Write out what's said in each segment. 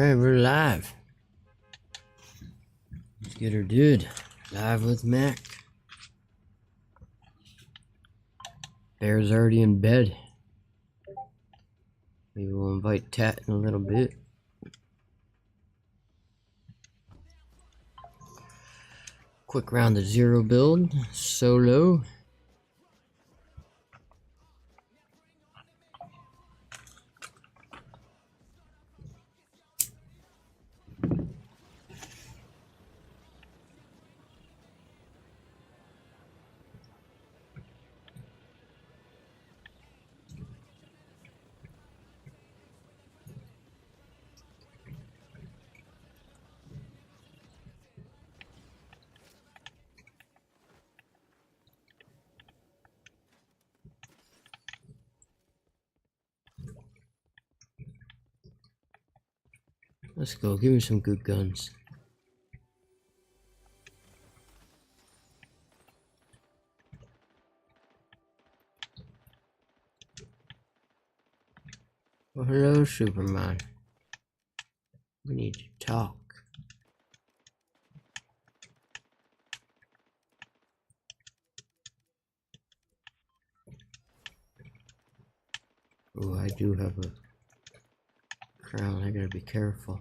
Alright, we're live. Let's get her dude. Live with Mac. Bear's already in bed. Maybe we'll invite Tat in a little bit. Quick round of zero build. Solo. Let's go. Give me some good guns. Well, hello, Superman. We need to talk. Oh, I do have a crown. I gotta be careful.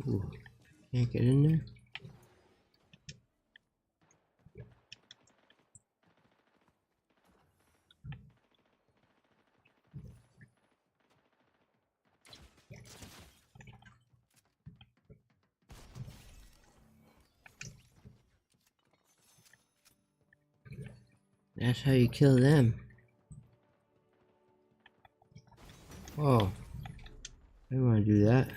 Ooh, can't get in there. That's how you kill them. Oh, I don't want to do that.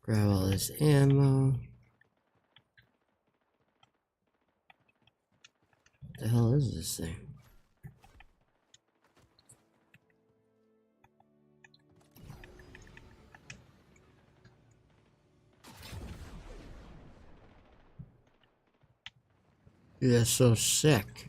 Grab all this ammo. What the hell is this thing? Dude, that's so sick.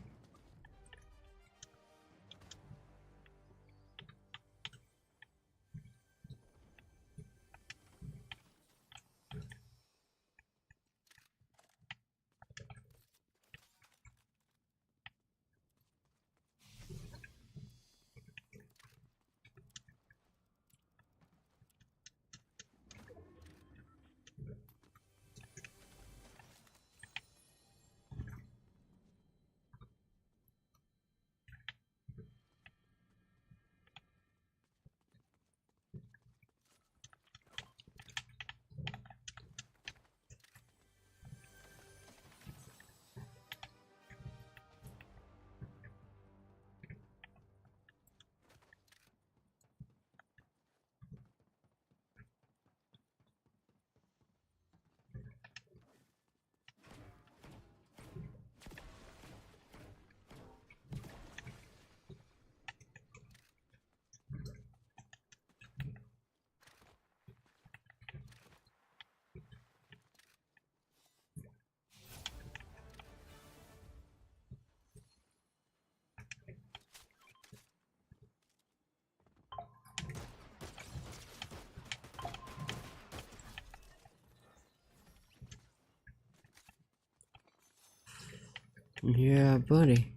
Yeah, buddy.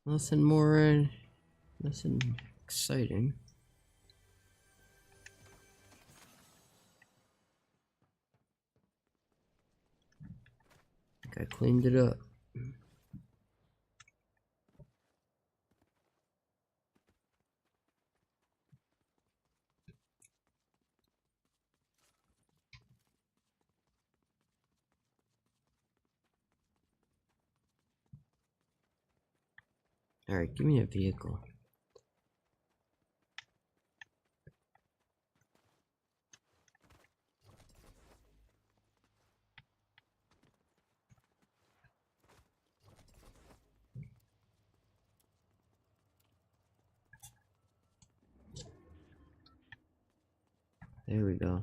Nothing more, nothing exciting. I think I cleaned it up. Alright, give me a vehicle. There we go.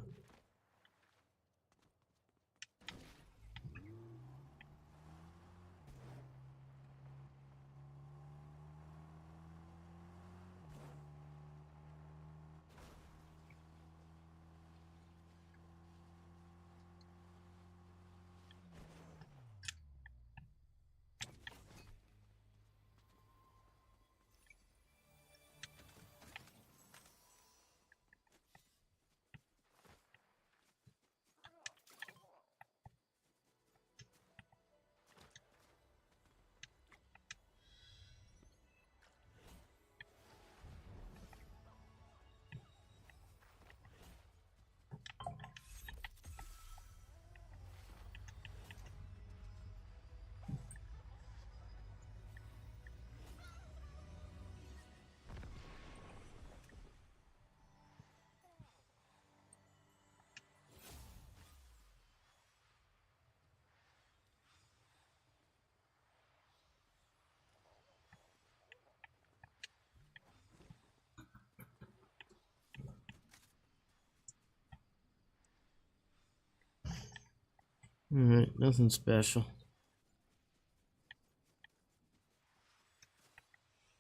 Alright, nothing special.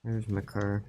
There's my car.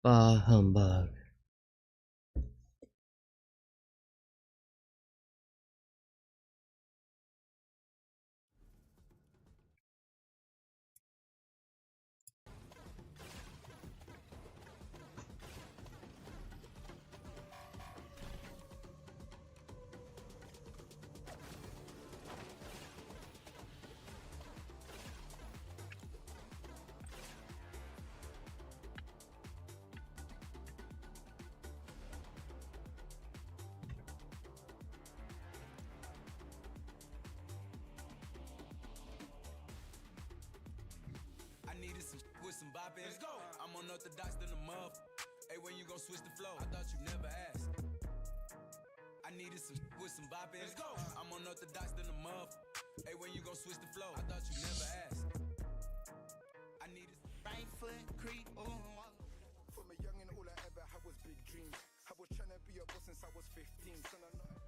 Bah humbug. Some bop in. Let's go. I'm unorthodox than a muff. Hey, when you gon' switch the flow? I thought you never asked. I needed some with some bop in. Let's go. I'm unorthodox than a muff. Hey, when you gon' switch the flow? I thought you never asked. I needed right foot creep. From a youngin', all I ever had was big dreams. I was trying to be a boss since I was 15. So I know.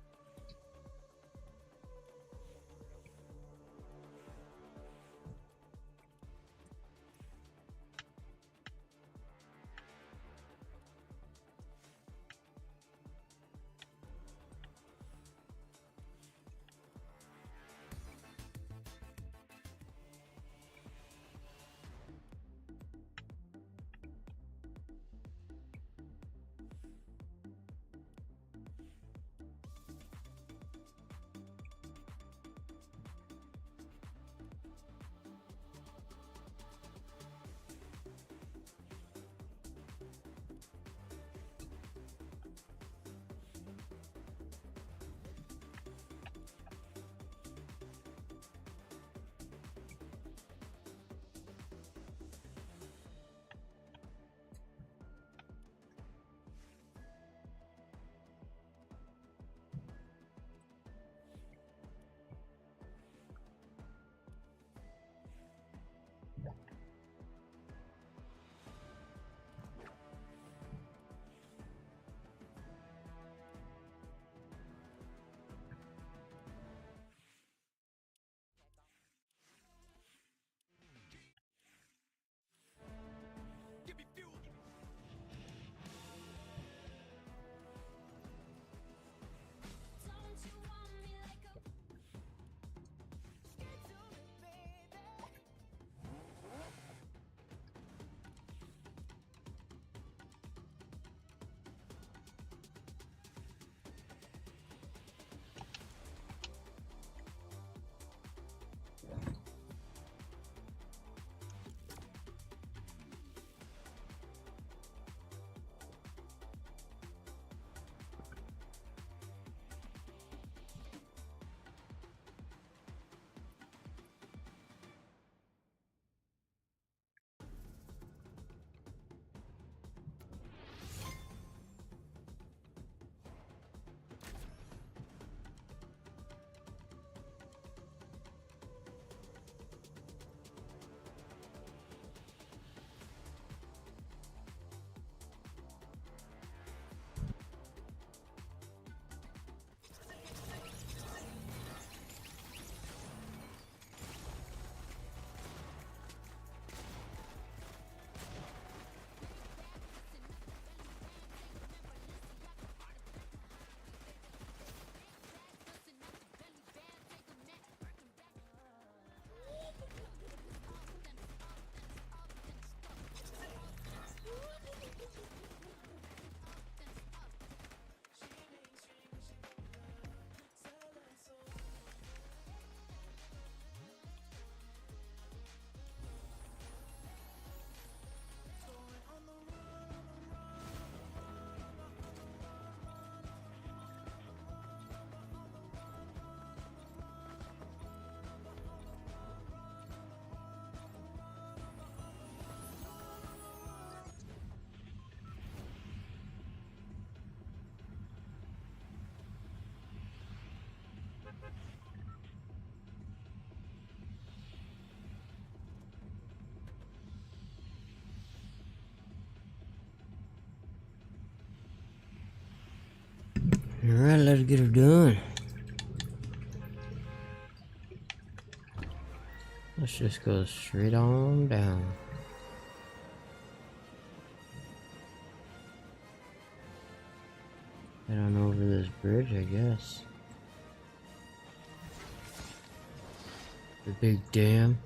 Alright, let's get it done. Let's just go straight on down. Head on over this bridge, I guess. The big dam.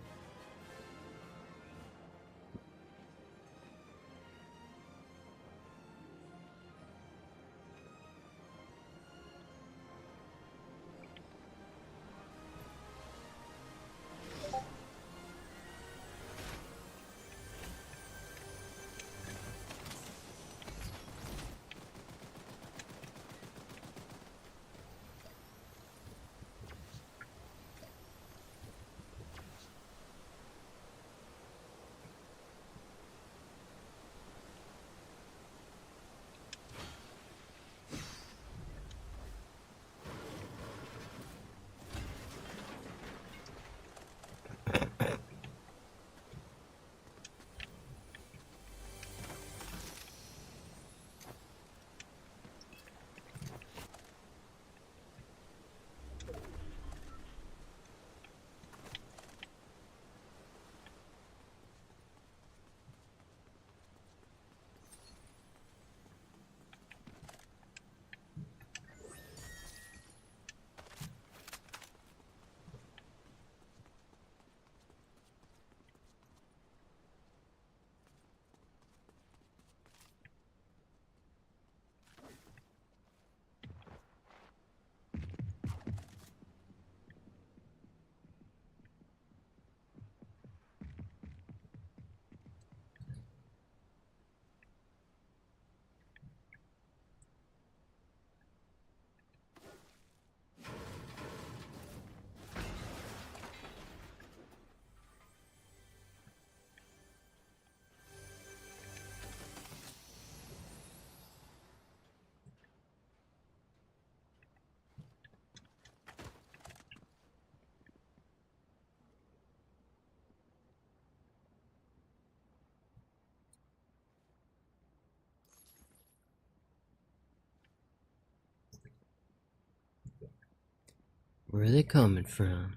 Where are they coming from?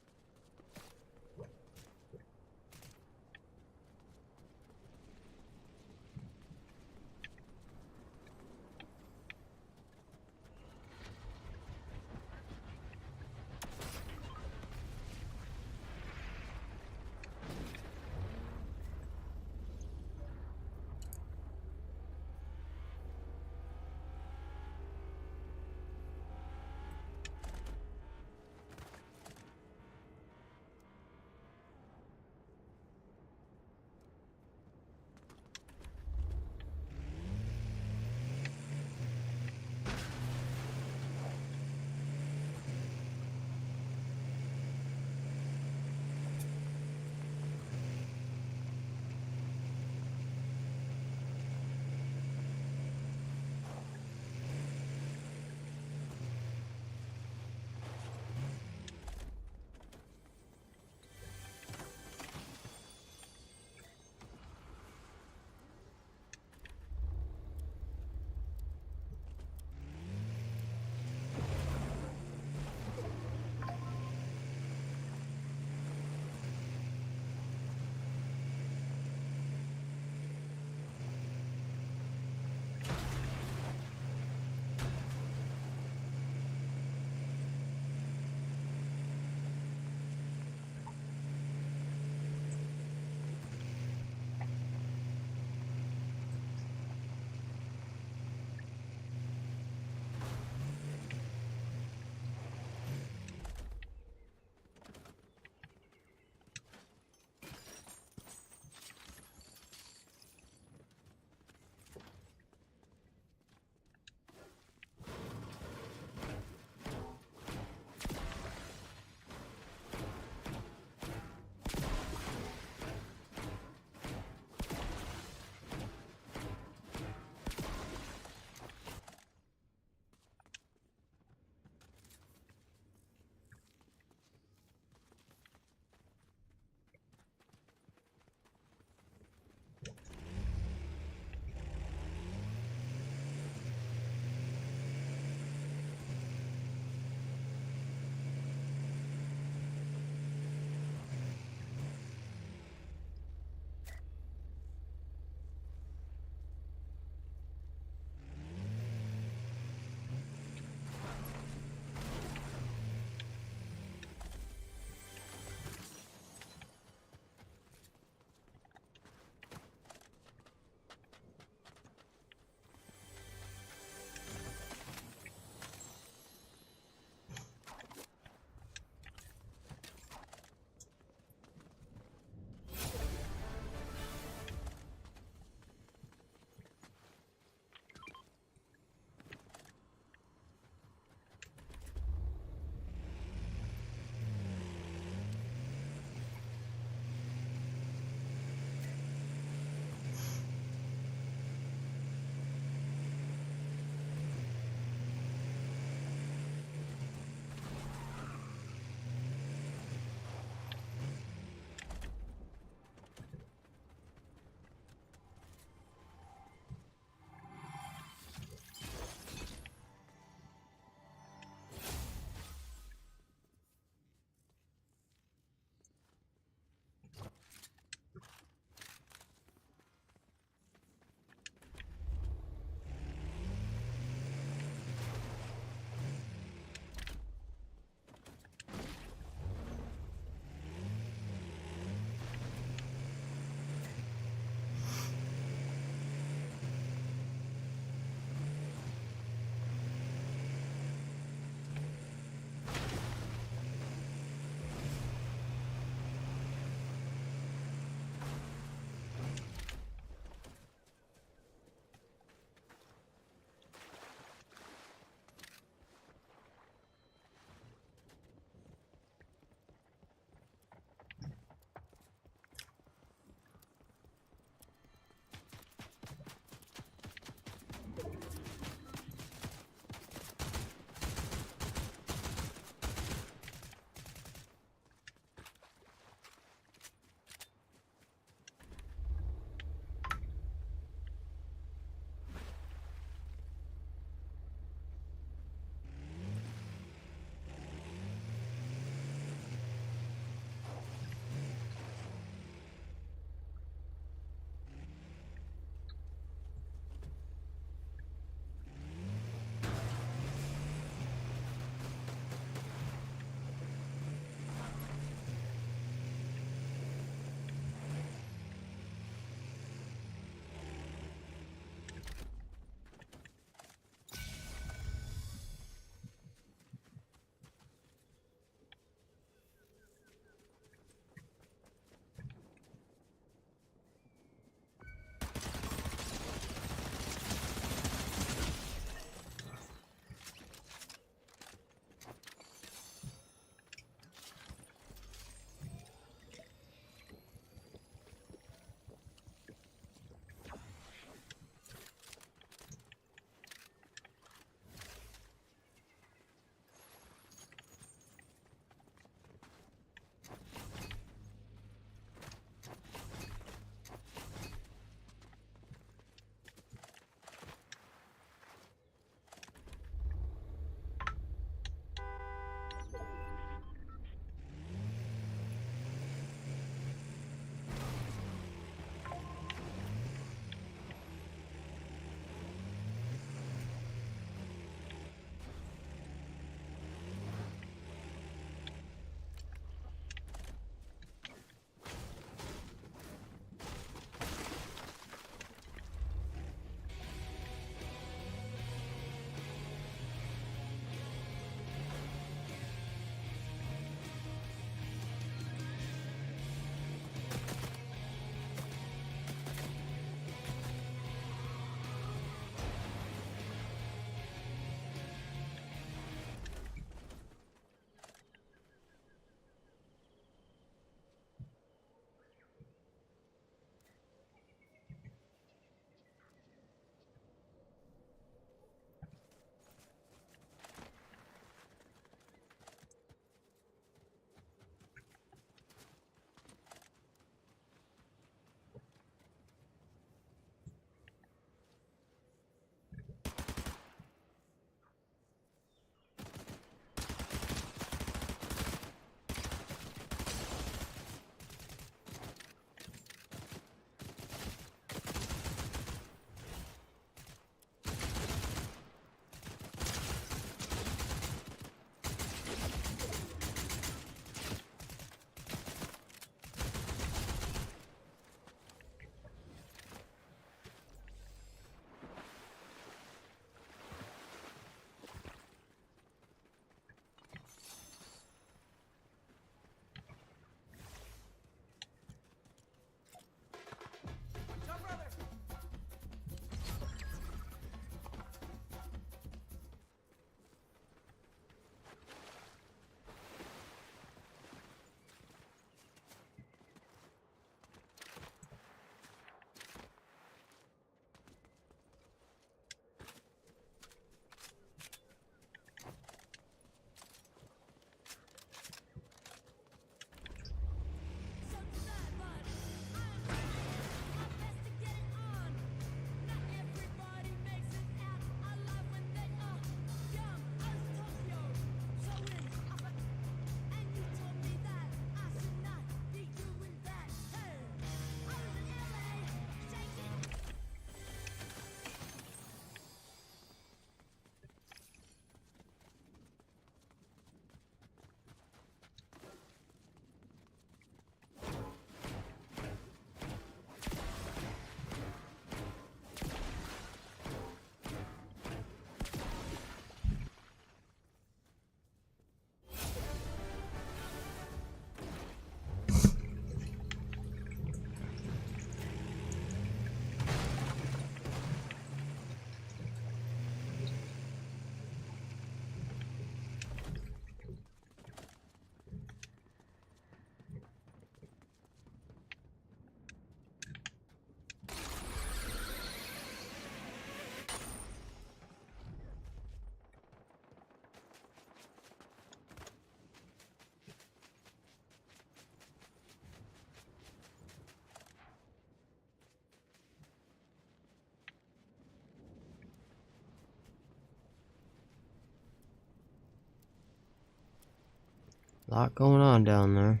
A lot going on down there.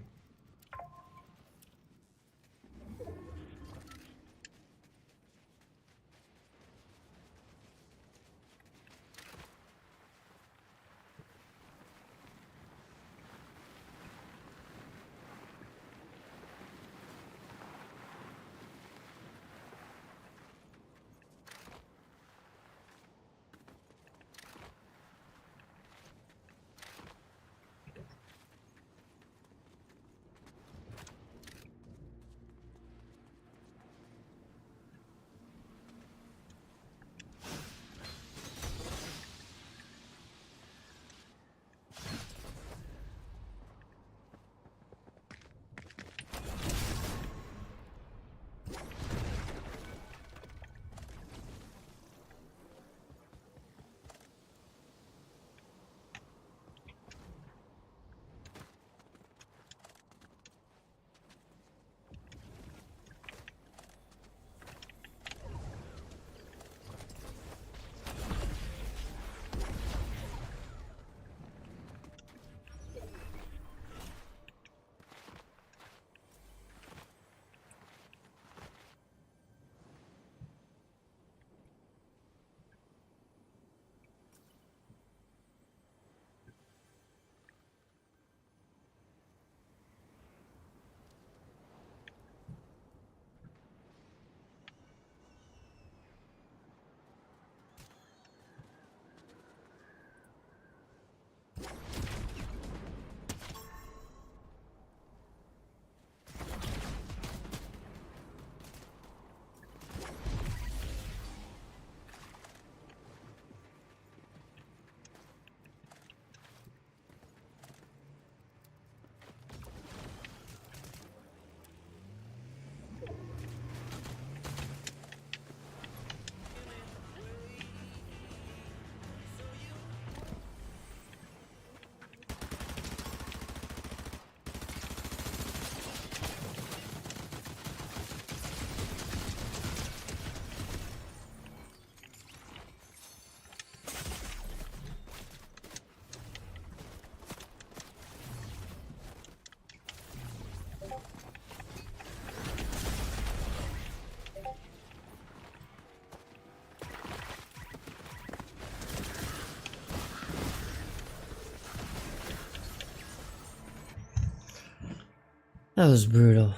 That was brutal.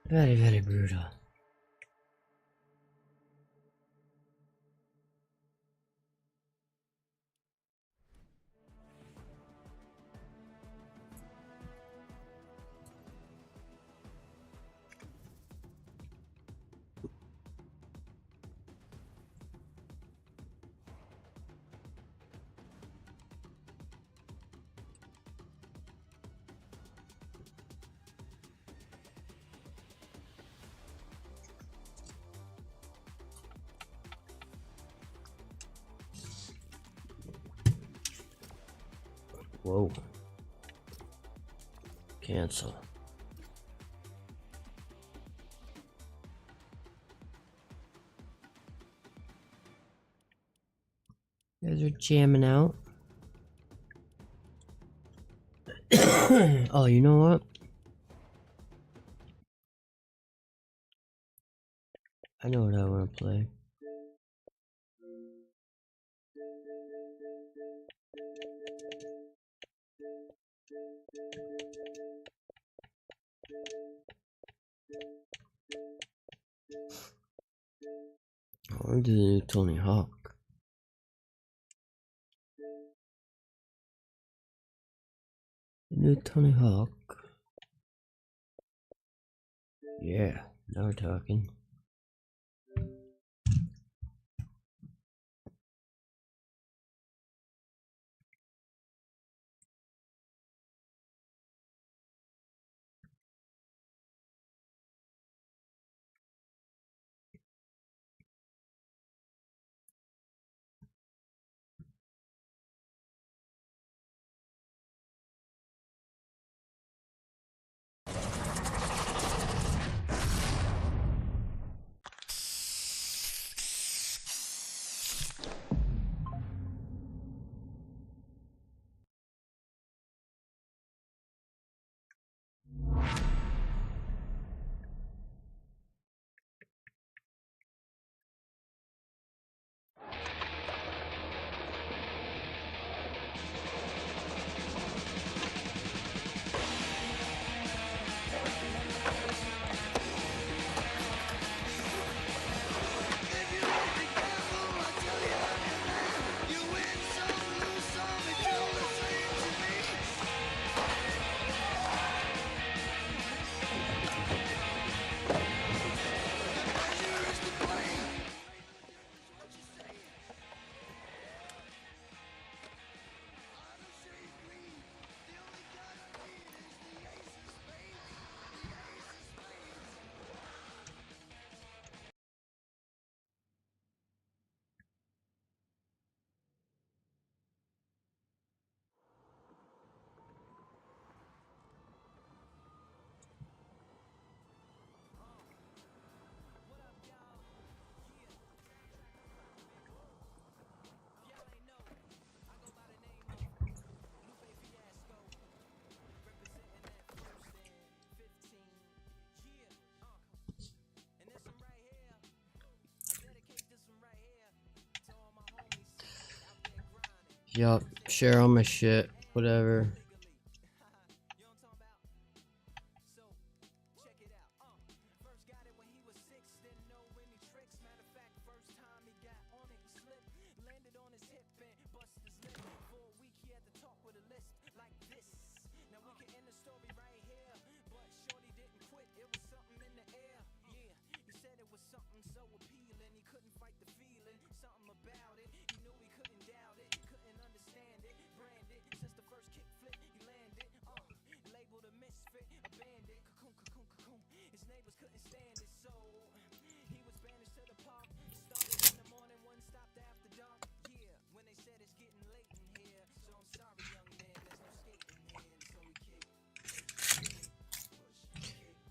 Very, very brutal. Whoa. Cancel. You guys are jamming out. Oh, you know what? I know what I want to play. I want to do the new Tony Hawk. The new Tony Hawk. Yeah, now we're talking. Yup, share all my shit, whatever.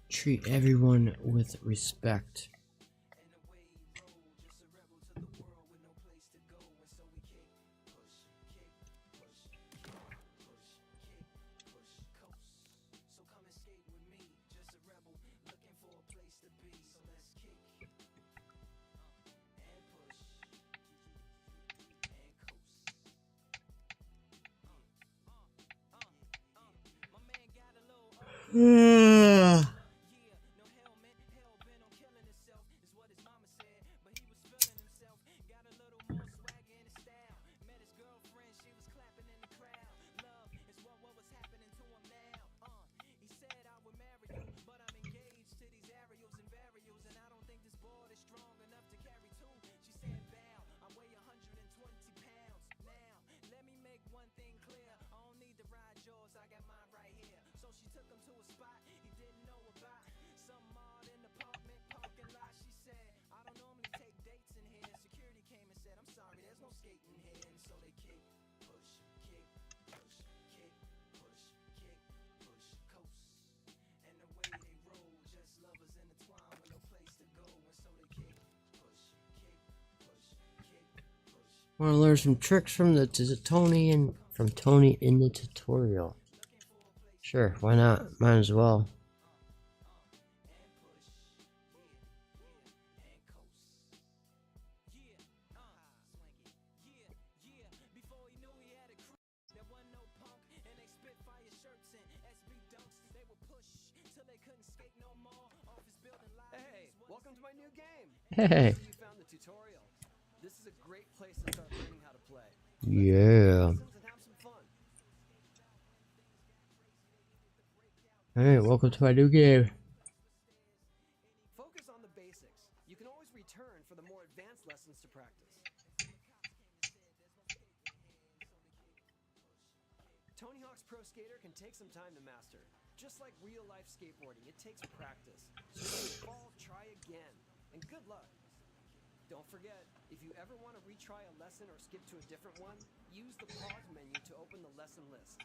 Treat everyone with respect. Want to learn some tricks from Tony and from Tony in the tutorial? Sure, why not? Might as well. Hey, welcome to my new game. Hey. You found the tutorial. This is a great place to start learning how to play. Yeah. And have some fun. Hey, welcome to my new game. Focus on the basics. You can always return for the more advanced lessons to practice. Tony Hawk's Pro Skater can take some time to master. Just like real-life skateboarding, it takes practice. So if you fall, try again. And good luck. Don't forget, if you ever want to retry a lesson or skip to a different one, use the pause menu to open the lesson list.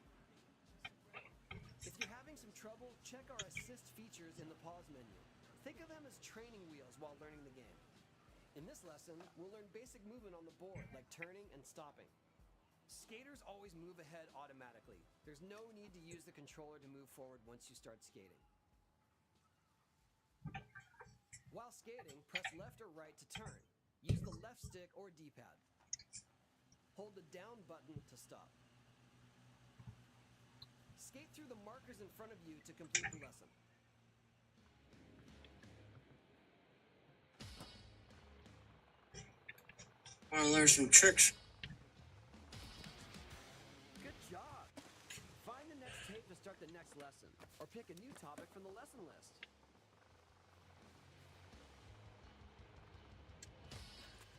If you're having some trouble, check our assist features in the pause menu. Think of them as training wheels while learning the game. In this lesson, we'll learn basic movement on the board, like turning and stopping. Skaters always move ahead automatically. There's no need to use the controller to move forward once you start skating. While skating, press left or right to turn. Use the left stick or D-pad. Hold the down button to stop. Skate through the markers in front of you to complete the lesson. Want to learn some tricks? Good job! Find the next tape to start the next lesson, or pick a new topic from the lesson list.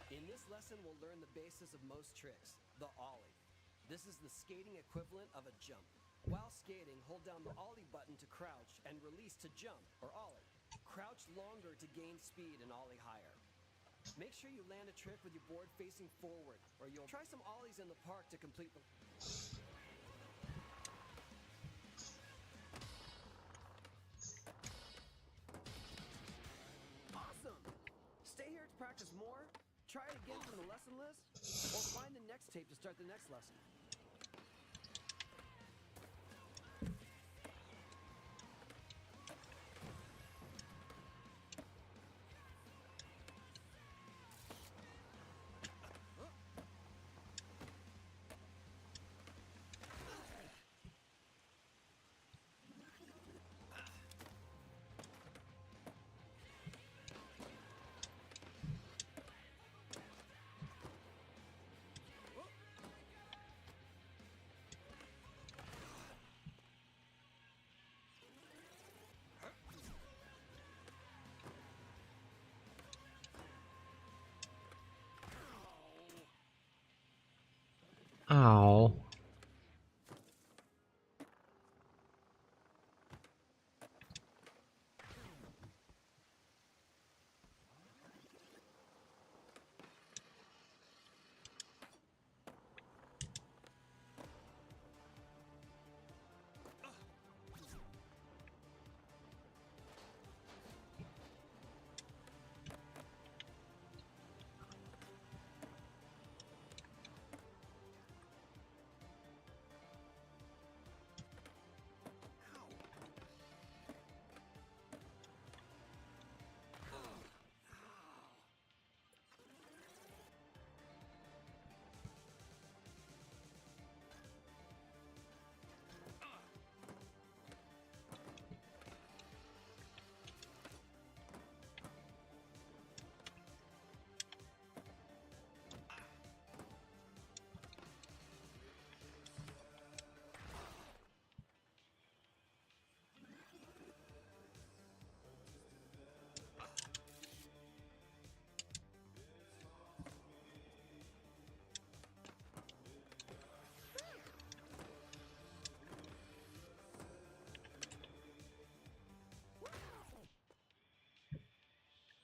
In this lesson, we'll learn the basis of most tricks, the ollie. This is the skating equivalent of a jump. While skating, hold down the ollie button to crouch and release to jump, or ollie. Crouch longer to gain speed and ollie higher. Make sure you land a trick with your board facing forward, or you'll try some ollies in the park to complete the... Awesome! Stay here to practice more, try it again from the lesson list, or find the next tape to start the next lesson. Ow.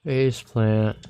Face plant.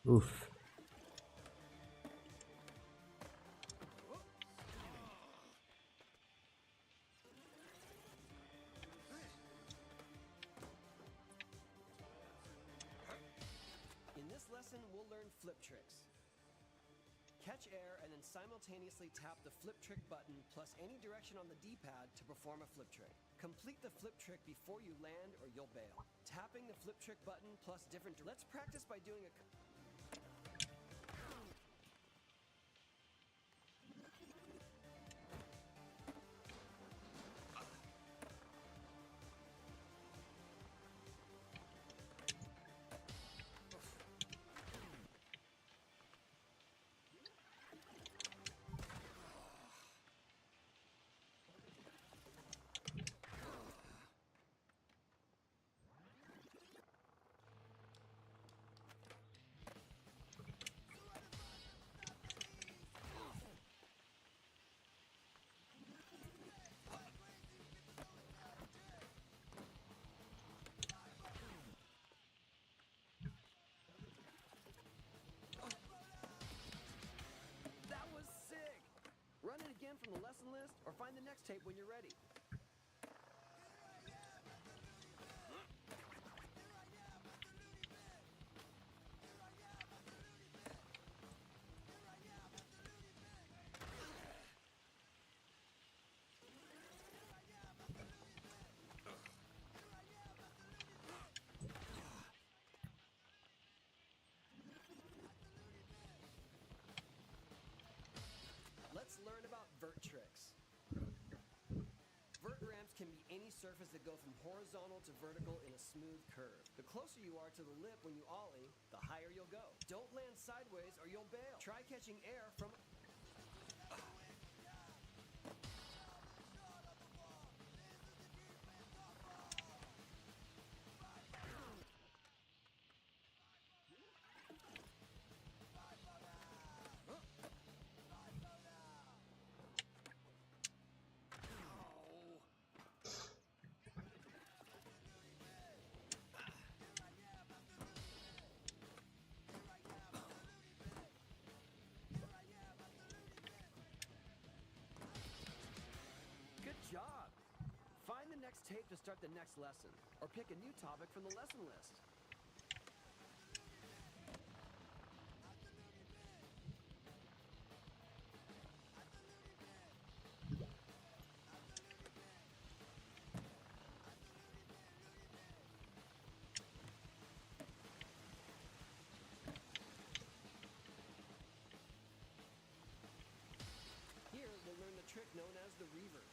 Oof. In this lesson, we'll learn flip tricks. Catch air and then simultaneously tap the flip trick button plus any direction on the D-pad to perform a flip trick. Complete the flip trick before you land or you'll bail. Tapping the flip trick button plus different... Let's practice by doing a... tape when you're ready. Let's learn about vert tricks. Vert ramps can be any surface that go from horizontal to vertical in a smooth curve. The closer you are to the lip when you ollie, the higher you'll go. Don't land sideways or you'll bail. Try catching air from... Good job! Find the next tape to start the next lesson, or pick a new topic from the lesson list. Here, we'll learn the trick known as the revert.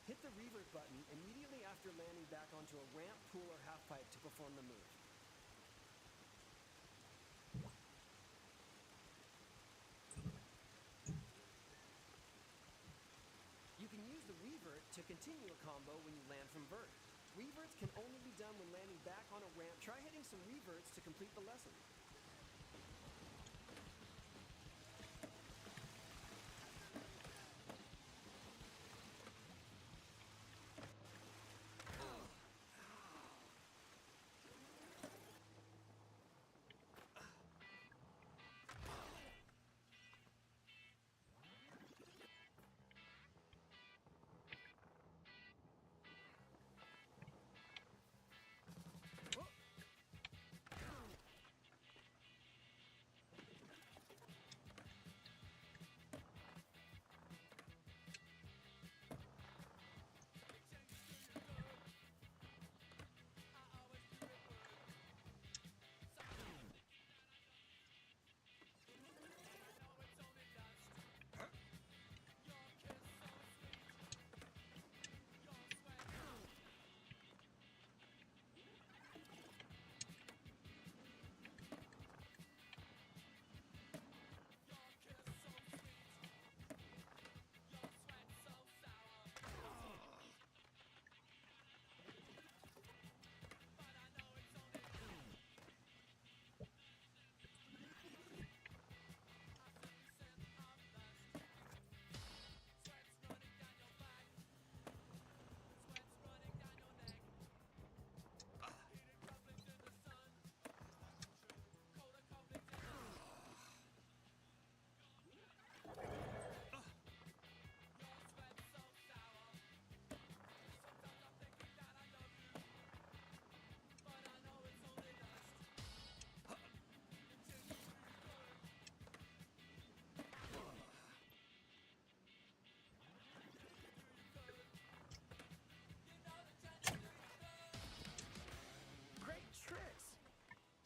Hit the revert button immediately after landing back onto a ramp, pool, or half pipe to perform the move. You can use the revert to continue a combo when you land from vert. Reverts can only be done when landing back on a ramp. Try hitting some reverts to complete the lesson.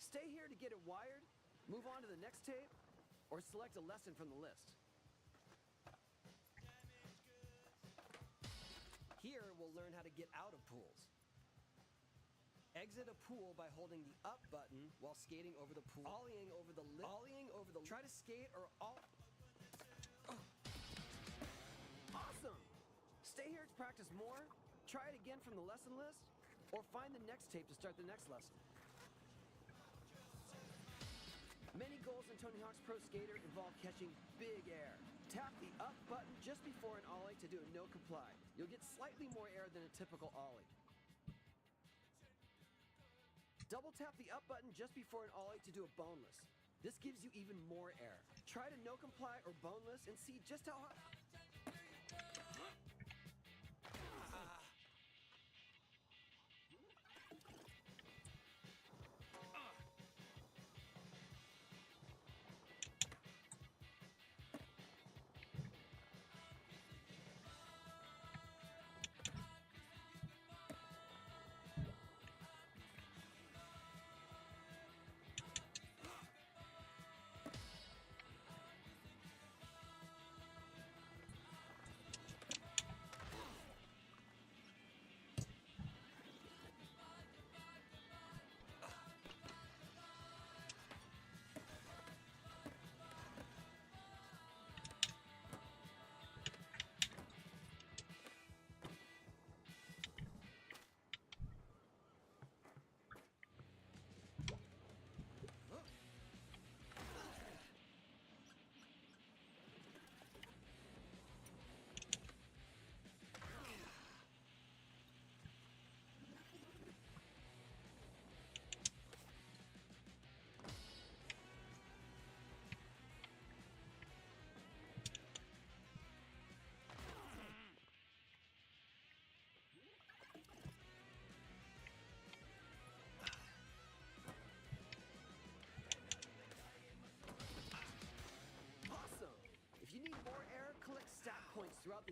Stay here to get it wired, move on to the next tape, or select a lesson from the list. Here, we'll learn how to get out of pools. Exit a pool by holding the up button while skating over the pool. Ollieing over the lip. Ollieing over the... Try to skate or all... Awesome! Stay here to practice more, try it again from the lesson list, or find the next tape to start the next lesson. Many goals in Tony Hawk's Pro Skater involve catching big air. Tap the up button just before an ollie to do a no comply. You'll get slightly more air than a typical ollie. Double tap the up button just before an ollie to do a boneless. This gives you even more air. Try to no comply or boneless and see just how hard...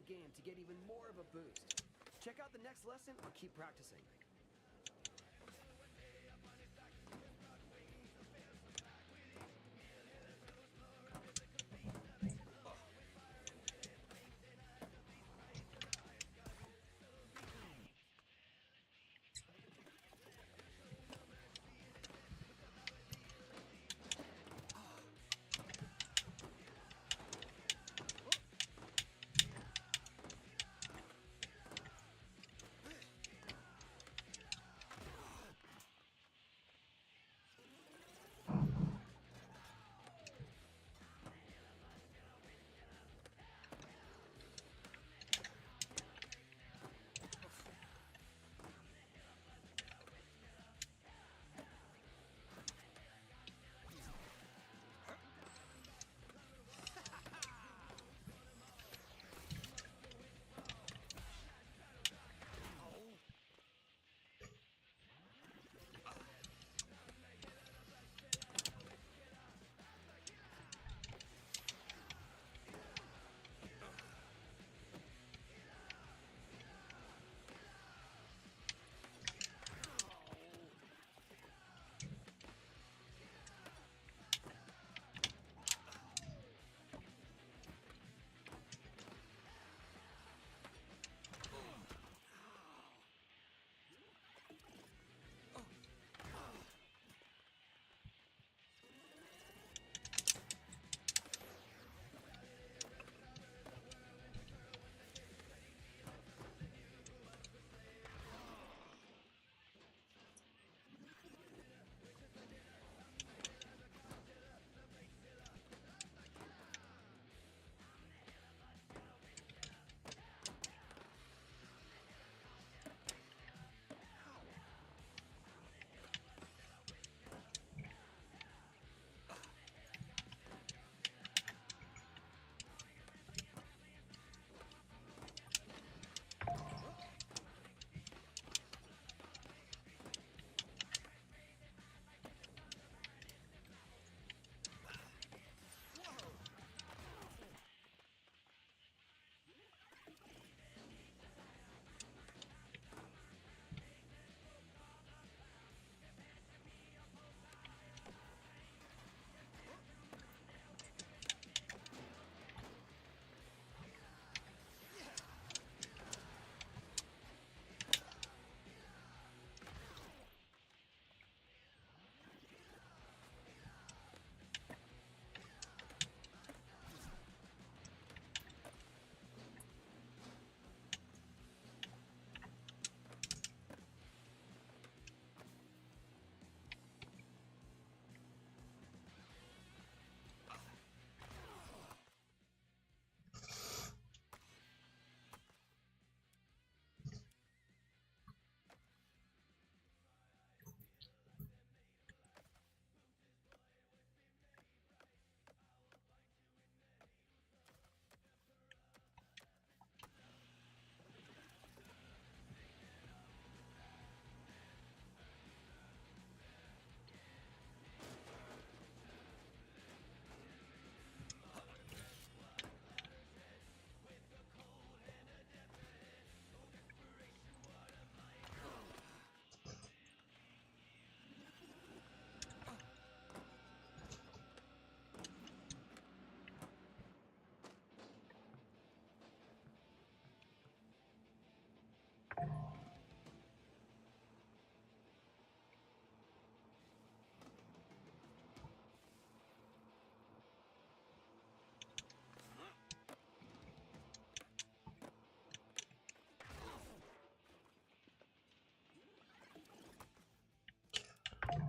game to get even more of a boost. Check out the next lesson or keep practicing.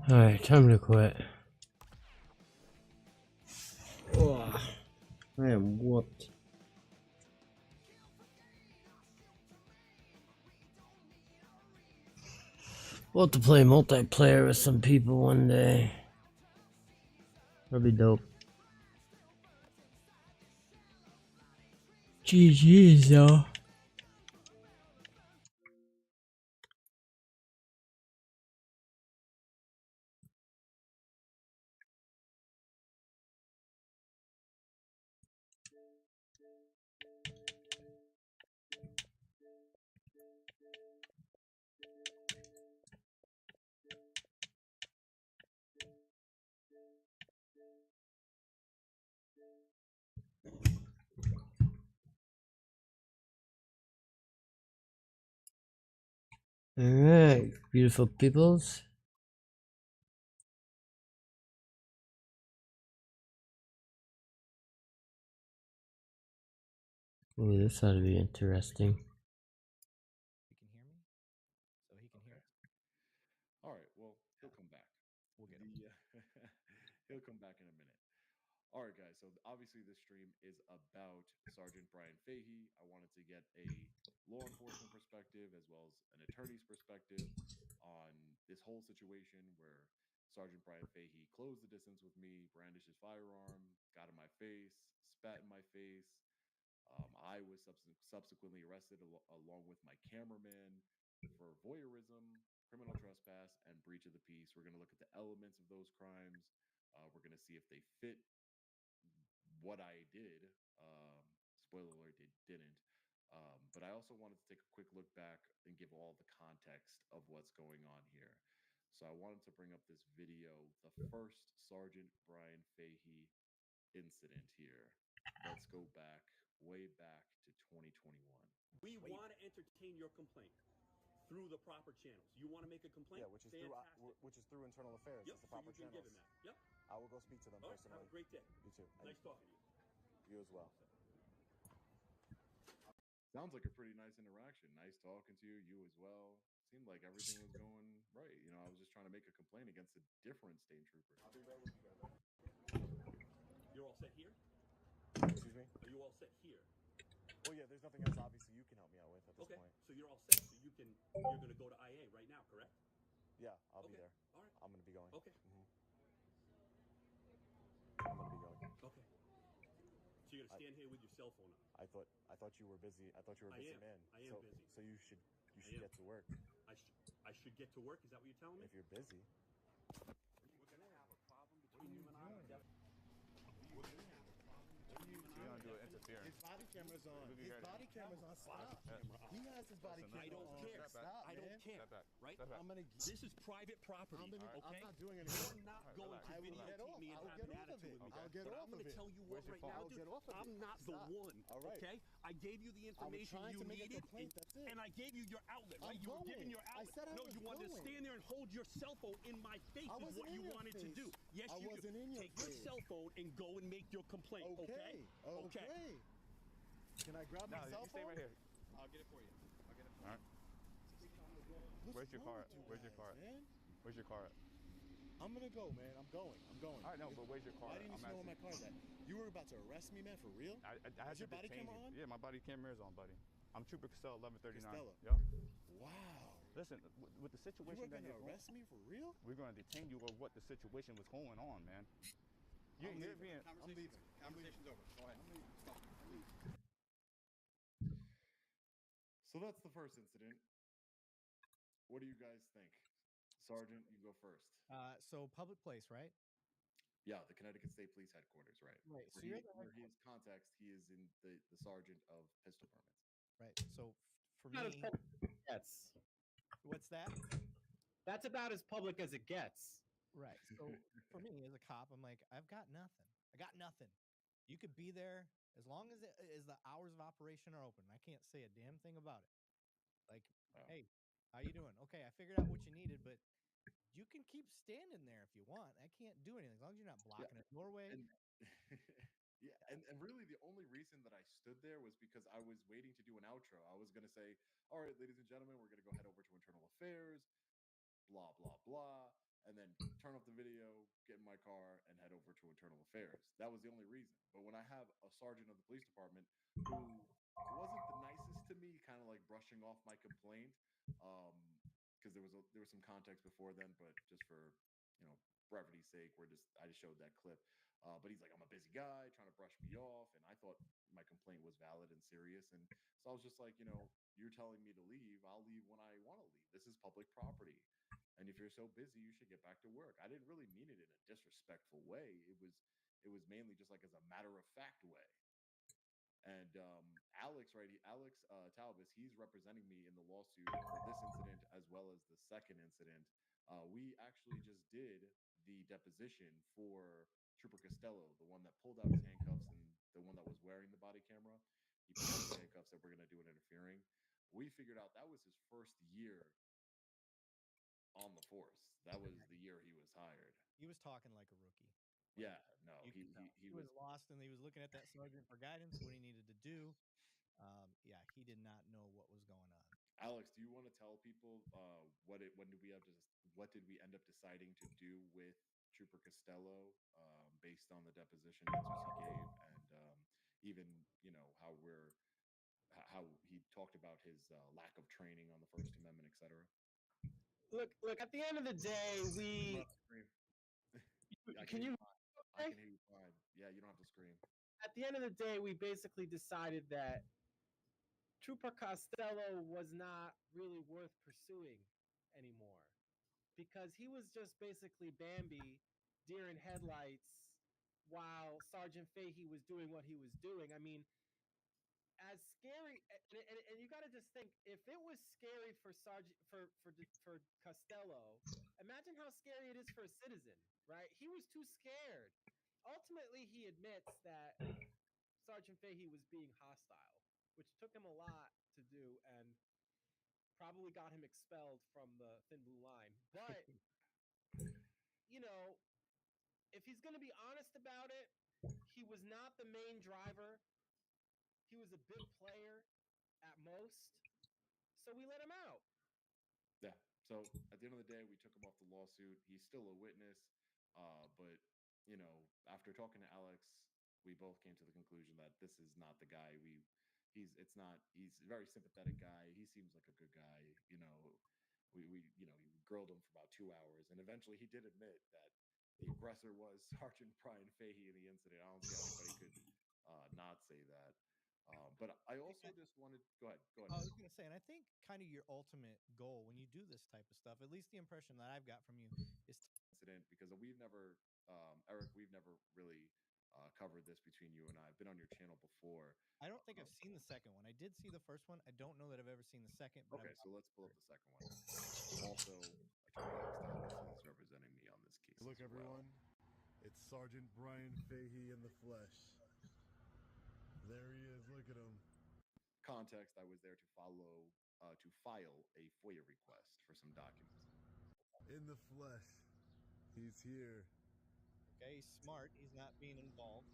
Alright, time to quit. Oh, I am whooped. We'll have to play multiplayer with some people one day. That'll be dope. GG's though. Alright, beautiful peoples. Ooh, this ought to be interesting. You can hear me? So he can hear us? All right. Well, he'll come back. We'll get him. He'll come back in a minute. All right, guys. So obviously, this stream is about Sergeant Brian Fahey. I wanted to get a law enforcement perspective as well as an attorney's perspective on this whole situation where Sergeant Brian Fahey closed the distance with me, brandished his firearm, got in my face, spat in my face. I was subsequently arrested along with my cameraman for voyeurism, criminal trespass, and breach of the peace. We're going to look at the elements of those crimes. We're going to see if they fit what I did. Spoiler alert, they didn't. But I also wanted to take a quick look back and give all the context of what's going on here. So I wanted to bring up this video, the first Sergeant Brian Fahey incident here. Let's go back, way back to 2021. We want to entertain your complaint through the proper channels. You want to make a complaint? Yeah, which is through internal affairs. Yep, It's the so proper you've been channels. given that. Yep. I will go speak to them All right, personally. have a great day. You too. Nice talking to you. You as well. Sounds like a pretty nice interaction. Nice talking to you. You as well. Seemed like everything was going right. You know, I was just trying to make a complaint against a different state trooper. I'll be right with you, brother. You're all set here? Excuse me? Are you all set here? Well, yeah, there's nothing else obviously you can help me out with at this Okay, point. so you're all set. So you're going to go to IA right now, correct? Yeah, I'll be Okay. there. All right. I'm going to be going. Okay. I'm going to be going. Okay. So you're going to stand here with your cell phone on. I thought you were busy. I thought you were a I busy am. man. I am busy. So you should am. get to work. I should get to work. Is that what you're telling me? If you're busy. We're going to have a problem between you and I. You're gonna do an interference. His body camera's on. His body camera's on. Stop. He has his body camera I don't on. care. Stop, I don't man. care. Step back. Right? Step back. I'm gonna. This is private property. I'm Okay? not doing anything. You're not going relax. to I will get videotape off. me and I'll have get an off of attitude it. with me. I'll get But off I'm going of to it. tell you what Where's your right phone? now, I'll dude. get off of it. I'm not Stop. the one. All right. Okay? I gave you the I was information trying you to make a needed, complaint. That's it. and I gave you your outlet. Right? I'm You were giving going. your I outlet. said I No, was you wanted to going. stand there and hold your cell phone in my face. I Is wasn't what in you your wanted to face. do. Yes, I you wasn't do. in your Take your face. cell phone and go and make your complaint. Okay? Okay. Can I grab No, my cell you stay phone? right here. I'll get it for you. I'll get it for All right. What's Where's your wrong car at? with you Where's your guys, car at? man? Where's your car at? I'm gonna go, man. I'm going. All right, no, but where's your car Why at? didn't you I'm know where my asking. car's at? You were about to arrest me, man, for real? I had Is to your body detain camera you. on? Yeah, my body camera is on, buddy. I'm Trooper Costello, 1139. Costello. Yep. Wow. Listen, with the You situation were that gonna you're going, arrest me for real? we're going to detain you of what the situation was going on, man. You're being. I'm leaving. Conversation's over. Go ahead. Stop. So that's the first incident. What do you guys think? Sergeant, you go first. So public place, right? Yeah, the Connecticut State Police Headquarters, right? Right. So Where, you're the where he is context, he is in the sergeant of pistol permits. right. So for About as me, public as it gets. what's that? That's about as public as it gets. Right. So for me as a cop, I'm like, I've got nothing. I got nothing. You could be there as long as the hours of operation are open. I can't say a damn thing about it. Like, Oh. hey, how you doing? Okay, I figured out what you needed, but you can keep standing there if you want. I can't do anything as long as you're not blocking a doorway. And yeah, and really the only reason that I stood there was because I was waiting to do an outro. I was gonna say, all right, ladies and gentlemen, we're gonna go head over to internal affairs, blah blah blah, and then turn off the video, get in my car, and head over to internal affairs. That was the only reason. But when I have a sergeant of the police department who wasn't the nicest to me, kind of like brushing off my complaint, because there was some context before then, but just for brevity's sake, I just showed that clip. But he's like, I'm a busy guy, trying to brush me off, and I thought my complaint was valid and serious, and so I was just like, you're telling me to leave, I'll leave when I want to leave. This is public property, and if you're so busy, you should get back to work. I didn't really mean it in a disrespectful way. It was mainly just like as a matter of fact way. And Alex, right? Alex Talbis, he's representing me in the lawsuit for this incident as well as the second incident. We actually just did the deposition for Trooper Costello, the one that pulled out his handcuffs and the one that was wearing the body camera. He pulled out his handcuffs that we're going to do an interfering. We figured out that was his first year on the force. That was the year he was hired. He was talking like a rookie. Yeah, no, You could tell. he He was lost, and he was looking at that sergeant for guidance, what he needed to do. Yeah, he did not know what was going on. Alex, do you want to tell people what did we end up deciding to do with Trooper Costello, based on the deposition answers he gave, and even how how he talked about his lack of training on the First Amendment, etc. Look. At the end of the day, we can you? I can hear you fine. Yeah, you don't have to scream. At the end of the day, we basically decided that Trooper Costello was not really worth pursuing anymore because he was just basically Bambi, deer in headlights, while Sergeant Fahey was doing what he was doing. I mean, as scary, and you got to just think, if it was scary for Costello, imagine how scary it is for a citizen, right? He was too scared. Ultimately, he admits that Sergeant Fahey was being hostile, which took him a lot to do and probably got him expelled from the Thin Blue Line. But, if he's going to be honest about it, he was not the main driver. He was a bit player at most. So we let him out. Yeah. So at the end of the day, we took him off the lawsuit. He's still a witness. But, after talking to Alex, we both came to the conclusion that this is not the guy he's a very sympathetic guy. He seems like a good guy. We grilled him for about 2 hours, and eventually he did admit that the aggressor was Sergeant Brian Fahey in the incident. I don't see how anybody could not say that. But I also just wanted go ahead. I was going to say, and I think kind of your ultimate goal when you do this type of stuff, at least the impression that I've got from you, is incident, because we've never, Eric, we've never really covered this between you and I. I've been on your channel before. I don't think I've seen the second one. I did see the first one. I don't know that I've ever seen the second. But Okay, so let's pull up the second one. Also, Attorney Alex Thomas is representing me on this case. Look, everyone, it's Sergeant Brian Fahey in the flesh. There he is. Look at him. Context: I was there to file a FOIA request for some documents. In the flesh, he's here. Okay, he's smart. He's not being involved.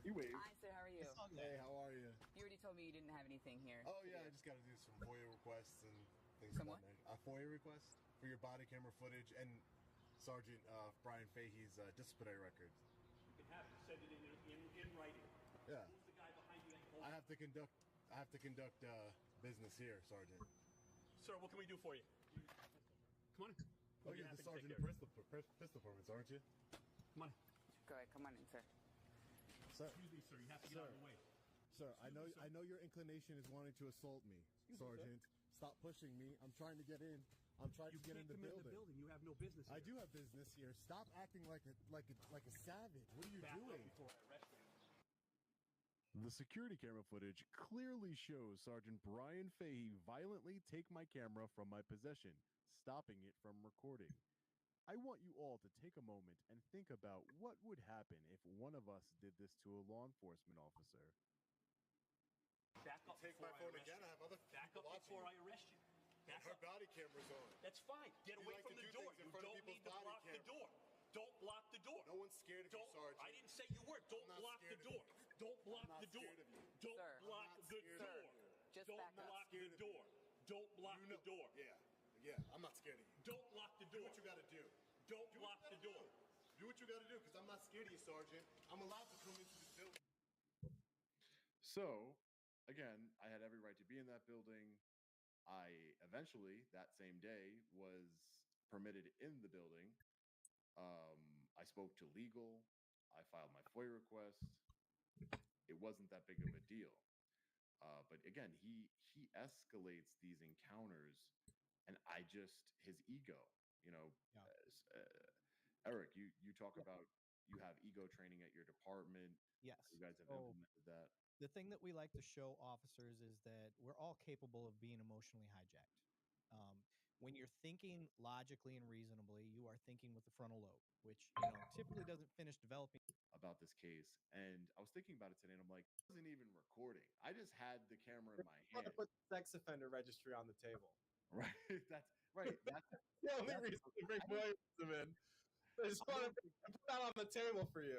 He waved. Hi, sir. How are you? Hey, how are you? You already told me you didn't have anything here. Oh yeah, I just got to do some FOIA requests and things Some like that. A FOIA request for your body camera footage and Sergeant Brian Fahey's disciplinary record. You can have to send it in writing. Yeah. Who's the guy behind you? I have to conduct business here, Sergeant. Sir, what can we do for you? Come on. Oh, you're the sergeant of pistol performance, aren't you? Come on. Go ahead. Come on in, sir. Sir, Excuse me, sir. You have to get out of the way. Sir, I know your inclination is wanting to assault me, Sergeant. Stop pushing me. I'm trying to get in. I'm trying to get in the building. You have no business here. I do have business here. Stop acting like a savage. What are you doing? Before I arrest you. The security camera footage clearly shows Sergeant Brian Fahey violently take my camera from my possession, stopping it from recording. I want you all to take a moment and think about what would happen if one of us did this to a law enforcement officer. Back up Take before my I phone arrest again. you. I have other Back people up watching before you. I arrest you. Back Her up. body camera's on. That's fine. Get You away like from to the do door. things in You front of don't need people's to body block the camera. door. Don't block the door. No one's scared of you, Sergeant. I didn't say you were. Don't not block the scared of door. you. Don't block not the door. scared of you. Don't Sir. block I'm not the scared of door. you. Just Don't back up. block the Scared of you. door. Don't block You the know- door. Yeah, I'm not scared of you. Don't block the Do door. what you gotta do. Don't Do block what the you gotta door. do. Do what you gotta do, because I'm not scared of you, Sergeant. I'm allowed to come into this building. So, again, I had every right to be in that building. I eventually, that same day, was permitted in the building. I spoke to legal. I filed my FOIA request. It wasn't that big of a deal. But again, he escalates these encounters, and his ego. Yeah. Eric, you talk about you have ego training at your department. Yes. You guys have So implemented that. the thing that we like to show officers is that we're all capable of being emotionally hijacked. When you're thinking logically and reasonably, you are thinking with the frontal lobe, which typically doesn't finish developing. About this case, and I was thinking about it today, and I'm like, it wasn't even recording. I just had the camera in my Want hand. to put the sex offender registry on the table. Right? That's right. That's The only that's reason to bring Williamson in. I just want to put that on the table for you.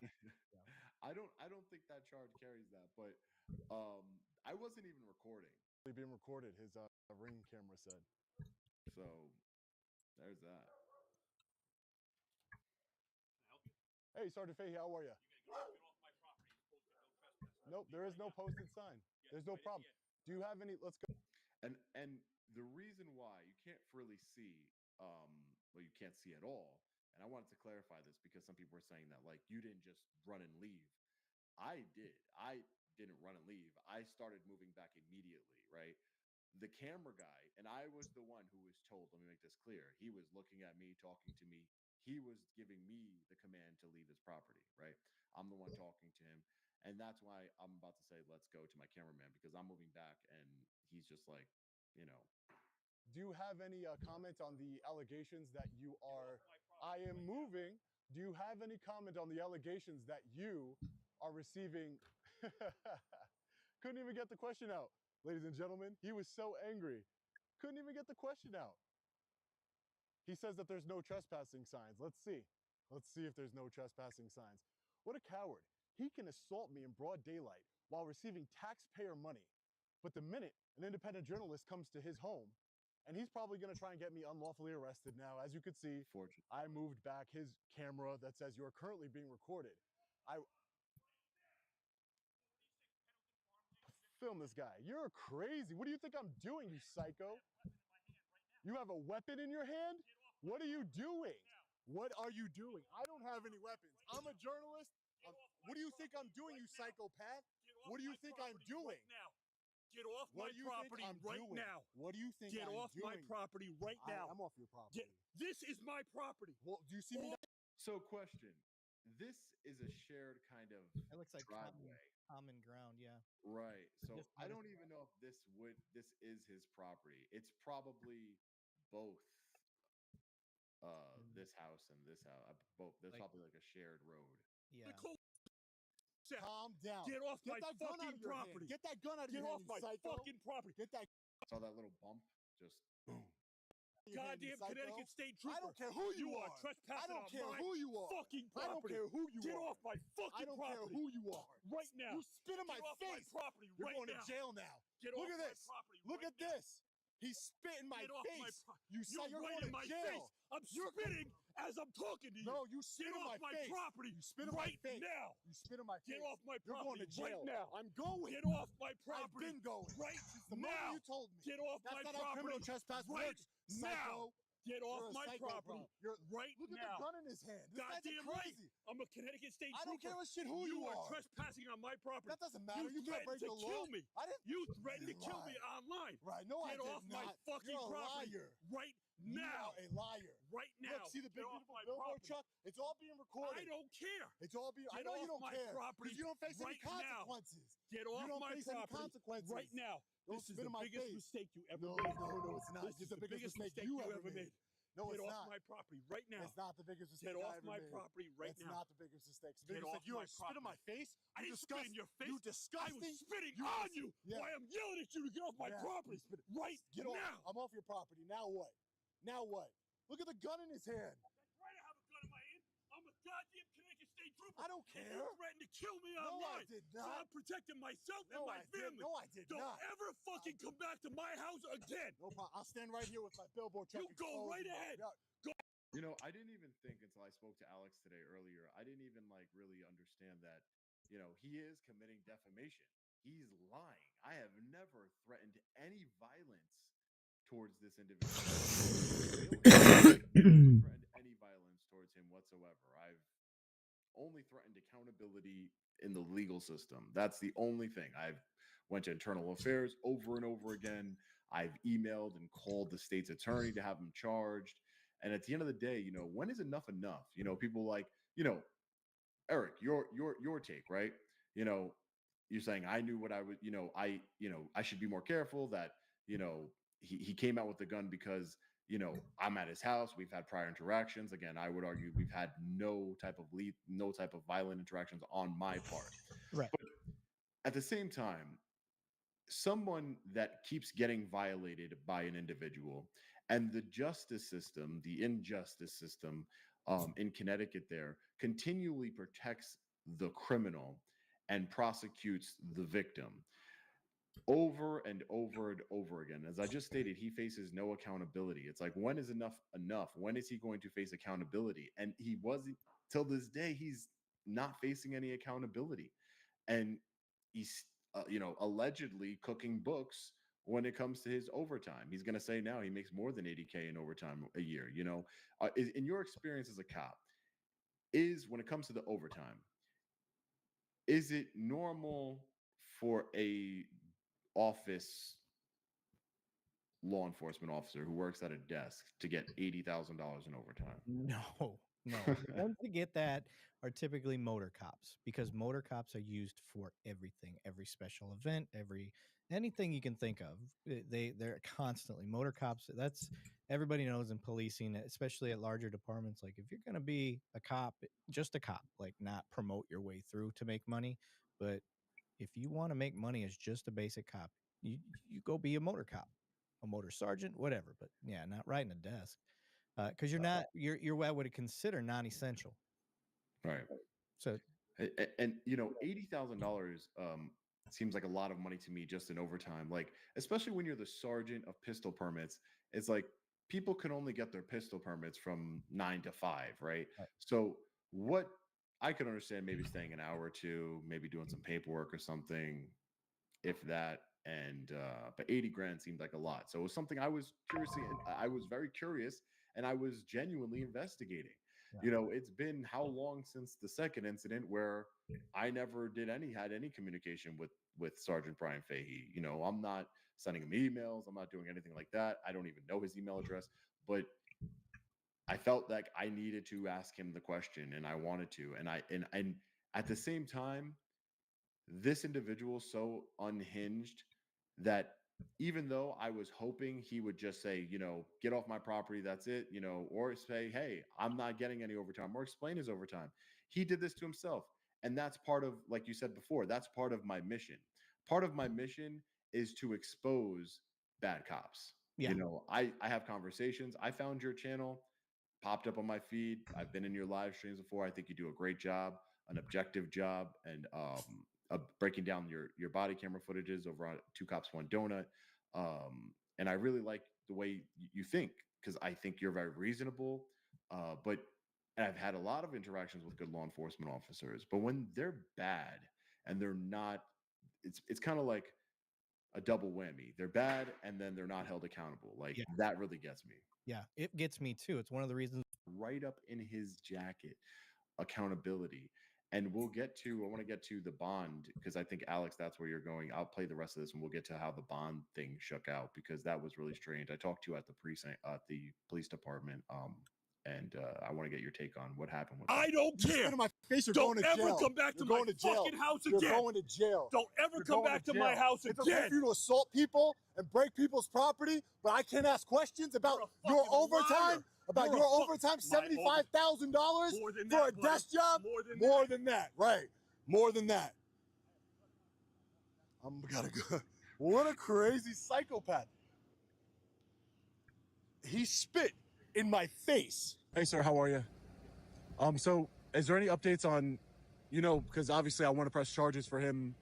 I don't think that charge carries that, but I wasn't even recording. Being recorded, his ring camera said. So there's that. Hey, Sergeant Fahey, how are you? Nope, there is no posted sign. There's no problem. Do you have any? Let's go. And the reason why you can't really see, well, you can't see at all. And I wanted to clarify this because some people were saying that like you didn't just run and leave. I did. I didn't run and leave. I started moving back immediately, right? The camera guy, and I was the one who was told, let me make this clear. He was looking at me, talking to me. He was giving me the command to leave his property, right? I'm the one talking to him. And that's why I'm about to say, let's go to my cameraman because I'm moving back and he's just like, you know. Do you have any comment on the allegations that you are? I am moving. Do you have any comment on the allegations that you are receiving? Couldn't even get the question out, ladies and gentlemen. He was so angry. Couldn't even get the question out. He says that there's no trespassing signs. Let's see. Let's see if there's no trespassing signs. What a coward. He can assault me in broad daylight while receiving taxpayer money. But the minute an independent journalist comes to his home, and he's probably going to try and get me unlawfully arrested now. As you could see, I moved back his camera that says you are currently being recorded. I film this guy. You're crazy. What do you think I'm doing, you psycho? You have a weapon in your hand? What are you doing? What are you doing? I don't have any weapons. I'm a journalist. What do you think I'm doing, you psychopath? What do you think I'm doing? Get off my property right now. What do you think Get off my property right now. I'm off your property. This is my property. Well, do you see me? So, question. This is a shared kind of It looks like driveway. common ground, yeah. Right. So Just I noticed don't even know if this is his property. It's probably both this house and this house. Both. There's probably like a shared road. Yeah. Calm down. Get off my that gun out fucking of your property. Hand. Get that gun out of Get your off hand, my you psycho. fucking property. Get that Saw that little bump. Just boom. Goddamn Connecticut State Trooper. I don't care who you are. Trespassing I don't care on my who you are. fucking property. I don't care who you Get are. off my fucking I don't property. care who you are. Right now. You spit in my Get off face. my property You're right going now. to jail now. Get Look off at my this. property Look right at now. this. He spit in my Get off my face. property. You're right going in to my jail. face. I'm spitting as I'm talking to you. No, you spit Get in off my face. property You spit in right my face. now. You spit in my face. Get off my You're going property to jail. right now. I'm going. Get off my property. I've been going. Right Since the now. moment you told me. Get off That's my not how property. criminal trespass right works, psycho. now. Get off You're a my psycho, property bro. right Look at now. the gun in his hand. This guy's Goddamn crazy. right. I'm a Connecticut State I don't Trooper. care a shit who you are are. trespassing on my property. That doesn't matter. You can't break threatened to the law. kill me. I didn't. You threatened to You kill me lied. online. Right. No, Get I did off my not. fucking You're a property liar. right You now. are a liar. Right now. Look, see the big Get off beautiful my billboard property. truck? It's all being recorded. I don't care. It's all being. I Get know you off don't my care property because you don't face any right now. consequences. Get off You don't my face any property consequences. right now. Don't This is spit the in my biggest face. mistake you ever No, made. no, it's not. This It's is the biggest mistake you you ever made. No, Get it's off not. my property right now. It's not the biggest mistake Get I off ever my made. property right It's now. not the biggest mistake. Get Biggest off mistake. You my spit in my face. I didn't spit in your face. You I disgusting. was spitting You on dis- you. Yeah. Why I'm yelling at you to get off my Yeah, property you spit- right Get off. now. I'm off your property. Now what? Now what? Look at the gun in his hand. That's right. I have a gun in my hand. I'm a goddamn Connecticut State Trooper. I don't And care. you threatened to kill me No, online. I did So not. I'm protecting myself and No, my I did. family. No, I did Don't not. ever fucking come back to my house again. No problem. I'll stand right here with my billboard truck. You go right exposing. ahead. Yeah. You know, I didn't even think until I spoke to Alex today earlier. I didn't even like really understand that, you know, he is committing defamation. He's lying. I have never threatened any violence towards this individual. I've never threatened any violence towards him whatsoever. I've only threatened accountability in the legal system. That's the only thing. I've went to internal affairs over and over again. I've emailed and called the state's attorney to have him charged. And at the end of the day, you know, when is enough enough? You know, people like, you know, Eric, your take, right? You know, you're saying I knew what I would, I should be more careful that, he came out with the gun because, I'm at his house. We've had prior interactions. Again, I would argue we've had no type of violent interactions on my part. Right. But at the same time, someone that keeps getting violated by an individual, and the justice system, the injustice system in Connecticut there continually protects the criminal and prosecutes the victim over and over and over again. As I just stated, he faces no accountability. It's like, when is enough enough? When is he going to face accountability? And he wasn't, till this day, he's not facing any accountability. And he's, allegedly cooking books when it comes to his overtime. He's going to say now he makes more than 80K in overtime a year. In your experience as a cop, is when it comes to the overtime, is it normal for a office law enforcement officer who works at a desk to get $80,000 in overtime? No, no. The ones that get that are typically motor cops, because motor cops are used for everything, every special event, anything you can think of. They're constantly motor cops. That's, everybody knows in policing, especially at larger departments. Like, if you're gonna be a cop, just a cop, like, not promote your way through to make money, but if you want to make money as just a basic cop, you go be a motor cop, a motor sergeant, whatever. But yeah, not riding a desk, because you're what I would consider non-essential. Right. So And $80,000 seems like a lot of money to me just in overtime. Like, especially when you're the sergeant of pistol permits, it's like people can only get their pistol permits from 9 to 5, right? Right. So what I could understand, maybe staying an hour or two, maybe doing some paperwork or something, if that. And but 80 grand seemed like a lot. So it was something I was very curious, and I was genuinely investigating. It's been how long since the second incident where I never had any communication with Sergeant Brian Fahey. I'm not sending him emails, I'm not doing anything like that. I don't even know his email address, but I felt like I needed to ask him the question, and I wanted to. And at the same time, this individual so unhinged that even though I was hoping he would just say, get off my property, that's it, or say, hey, I'm not getting any overtime, or explain his overtime, he did this to himself. And that's part of, like you said before, that's part of my mission. Part of my mission is to expose bad cops. Yeah. I have conversations. I found your channel, popped up on my feed. I've been in your live streams before. I think you do a great job, an objective job, and breaking down your body camera footages over on Two Cops One Donut. And I really like the way you think, because I think you're very reasonable. But I've had a lot of interactions with good law enforcement officers, but when they're bad and they're not, it's kind of like a double whammy. They're bad and then they're not held accountable. Like, that really gets me. Yeah, it gets me too. It's one of the reasons. Right up in his jacket, accountability. And I want to get to the bond, because I think, Alex, that's where you're going. I'll play the rest of this and we'll get to how the bond thing shook out, because that was really strange. I talked to you at the police department, and I want to get your take on what happened with I that. don't You care. spit in my face, you're Don't going to ever jail. come back to You're my going to jail. fucking house You're again. going to jail. Don't ever You're come going back to my jail. house It's okay again. for you to assault people and break people's property, but I can't ask questions about You're a your fucking overtime. liar. About You're your a overtime, my $75,000 More than for that, a buddy. desk job. More than Than that, right? More than that. I'm gotta go. What a crazy psychopath. He spit in my face. Hey, sir, how are you? So is there any updates on, because obviously I want to press charges for him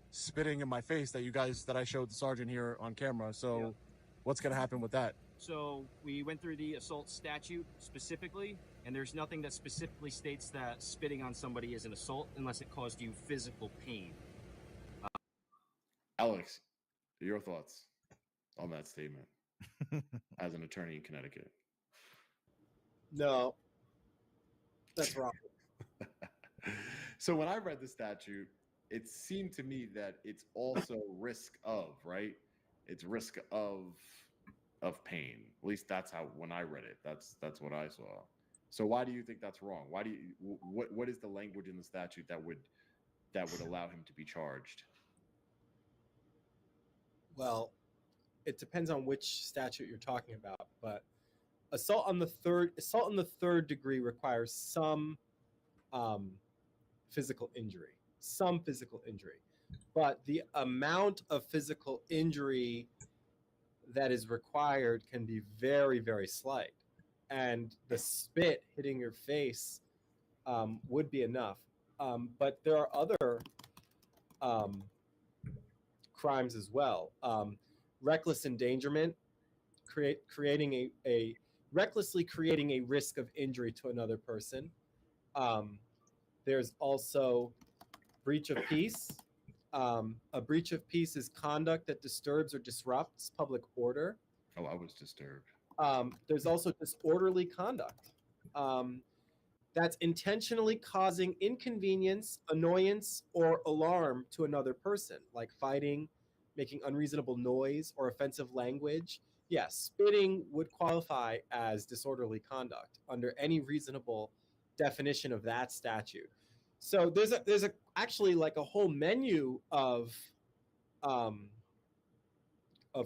spitting in my face that I showed the sergeant here on camera. So what's going to happen with that? So we went through the assault statute specifically, and there's nothing that specifically states that spitting on somebody is an assault unless it caused you physical pain. Alex, your thoughts on that statement as an attorney in Connecticut? No, that's wrong. So when I read the statute, it seemed to me that it's also risk of, right? It's risk of pain. At least that's how, when I read it, that's what I saw. So why do you think that's wrong? Why do you, what is the language in the statute that would allow him to be charged? Well, it depends on which statute you're talking about, but assault on the third degree requires some physical injury. but the amount of physical injury that is required can be very, very slight. And the spit hitting your face would be enough. But there are other um, crimes as well. Reckless endangerment, creating a recklessly creating a risk of injury to another person. There's also breach of peace. A breach of peace is conduct that disturbs or disrupts public order. Oh, I was disturbed. There's also disorderly conduct. That's intentionally causing inconvenience, annoyance, or alarm to another person, like fighting, making unreasonable noise, or offensive language. Yes, spitting would qualify as disorderly conduct under any reasonable definition of that statute. So there's a actually like a whole menu um,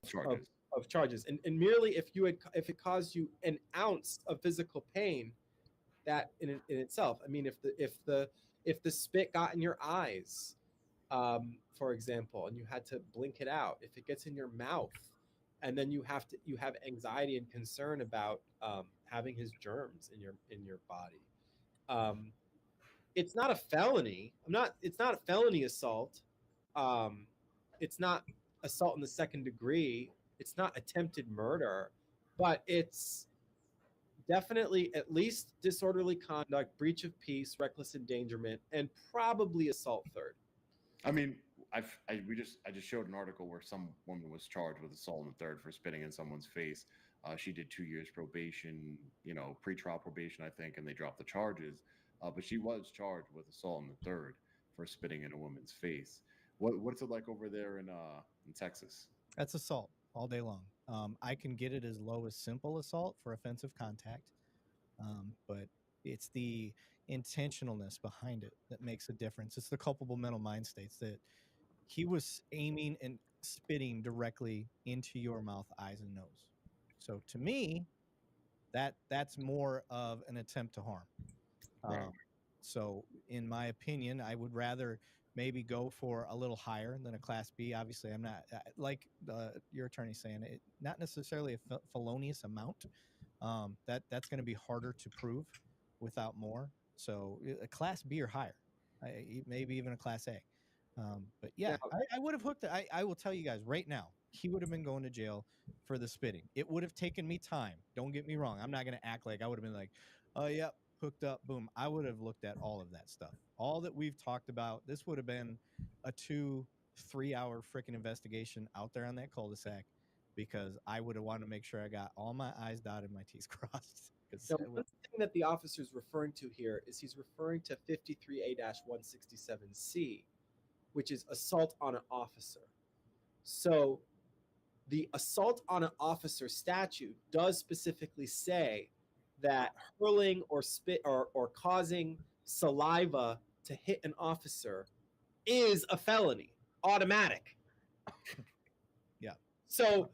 Charges. of charges, and merely if it caused you an ounce of physical pain, that in itself. I mean, if the spit got in your eyes, for example, and you had to blink it out, if it gets in your mouth, and then you have anxiety and concern about having his germs in your body, it's not a felony. It's not a felony assault. Um, it's not assault in the second degree. It's not attempted murder, but it's definitely at least disorderly conduct, breach of peace, reckless endangerment, and probably assault third. I mean, I just showed an article where some woman was charged with assault in the third for spitting in someone's face. She did 2 years probation, pretrial probation, I think, and they dropped the charges. But she was charged with assault in the third for spitting in a woman's face. What's it like over there in Texas? That's assault all day long. I can get it as low as simple assault for offensive contact, but it's the intentionalness behind it that makes a difference. It's the culpable mental mind states that he was aiming and spitting directly into your mouth, eyes, and nose. So to me, that's more of an attempt to harm. Right. So in my opinion, I would rather maybe go for a little higher than a class B. Obviously, I'm not like your attorney saying it, not necessarily a felonious amount. That's going to be harder to prove without more. So a class B or higher, maybe even a class A. But yeah, I would have hooked it. I will tell you guys right now, he would have been going to jail for the spitting. It would have taken me time. Don't get me wrong. I'm not going to act like I would have been like, oh, yep, hooked up, boom. I would have looked at all of that stuff. All that we've talked about, this would have been a 2-3 hour freaking investigation out there on that cul-de-sac because I would have wanted to make sure I got all my I's dotted and my T's crossed. Now, one thing that the officer is referring to here is he's referring to 53A-167C, which is assault on an officer. So the assault on an officer statute does specifically say that hurling or spit or causing saliva to hit an officer is a felony, automatic. Yeah. So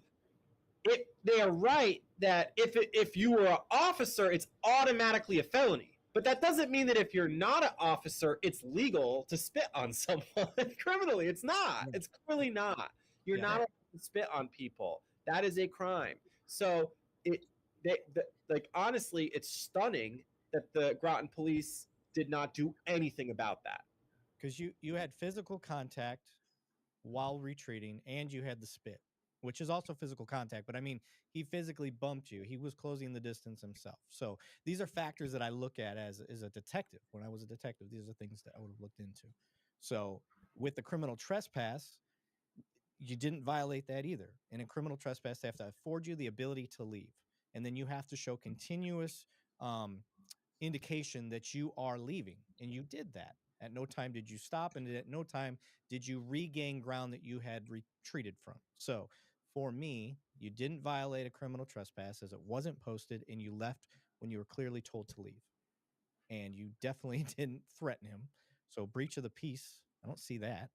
they are right that if you were an officer, it's automatically a felony. But that doesn't mean that if you're not an officer, it's legal to spit on someone criminally. It's not. It's clearly not. You're not allowed to spit on people. That is a crime. So honestly, it's stunning that the Groton police did not do anything about that. Because you had physical contact while retreating, and you had the spit, which is also physical contact. But I mean, he physically bumped you. He was closing the distance himself. So these are factors that I look at as a detective. When I was a detective, these are things that I would have looked into. So with the criminal trespass, you didn't violate that either. And in criminal trespass, they have to afford you the ability to leave. And then you have to show continuous indication that you are leaving. And you did that. At no time did you stop, and at no time did you regain ground that you had retreated from. So for me, you didn't violate a criminal trespass as it wasn't posted, and you left when you were clearly told to leave. And you definitely didn't threaten him. So breach of the peace, I don't see that.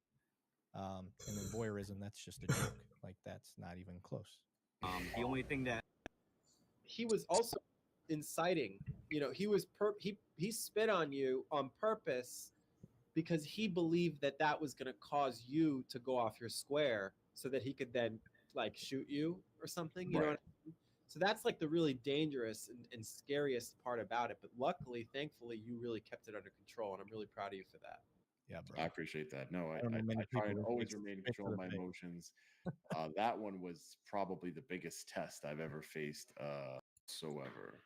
And then voyeurism, that's just a joke. Like, that's not even close. The only thing that he was also inciting, he was he spit on you on purpose because he believed that that was going to cause you to go off your square so that he could then like shoot you or something. You know Right. what I mean? So that's like the really dangerous and scariest part about it. But luckily, thankfully, you really kept it under control, and I'm really proud of you for that. Yeah, bro. I appreciate that. No, I don't know many I try people and who always takes it remain in straight to control of the my face. emotions. That one was probably the biggest test I've ever faced whatsoever.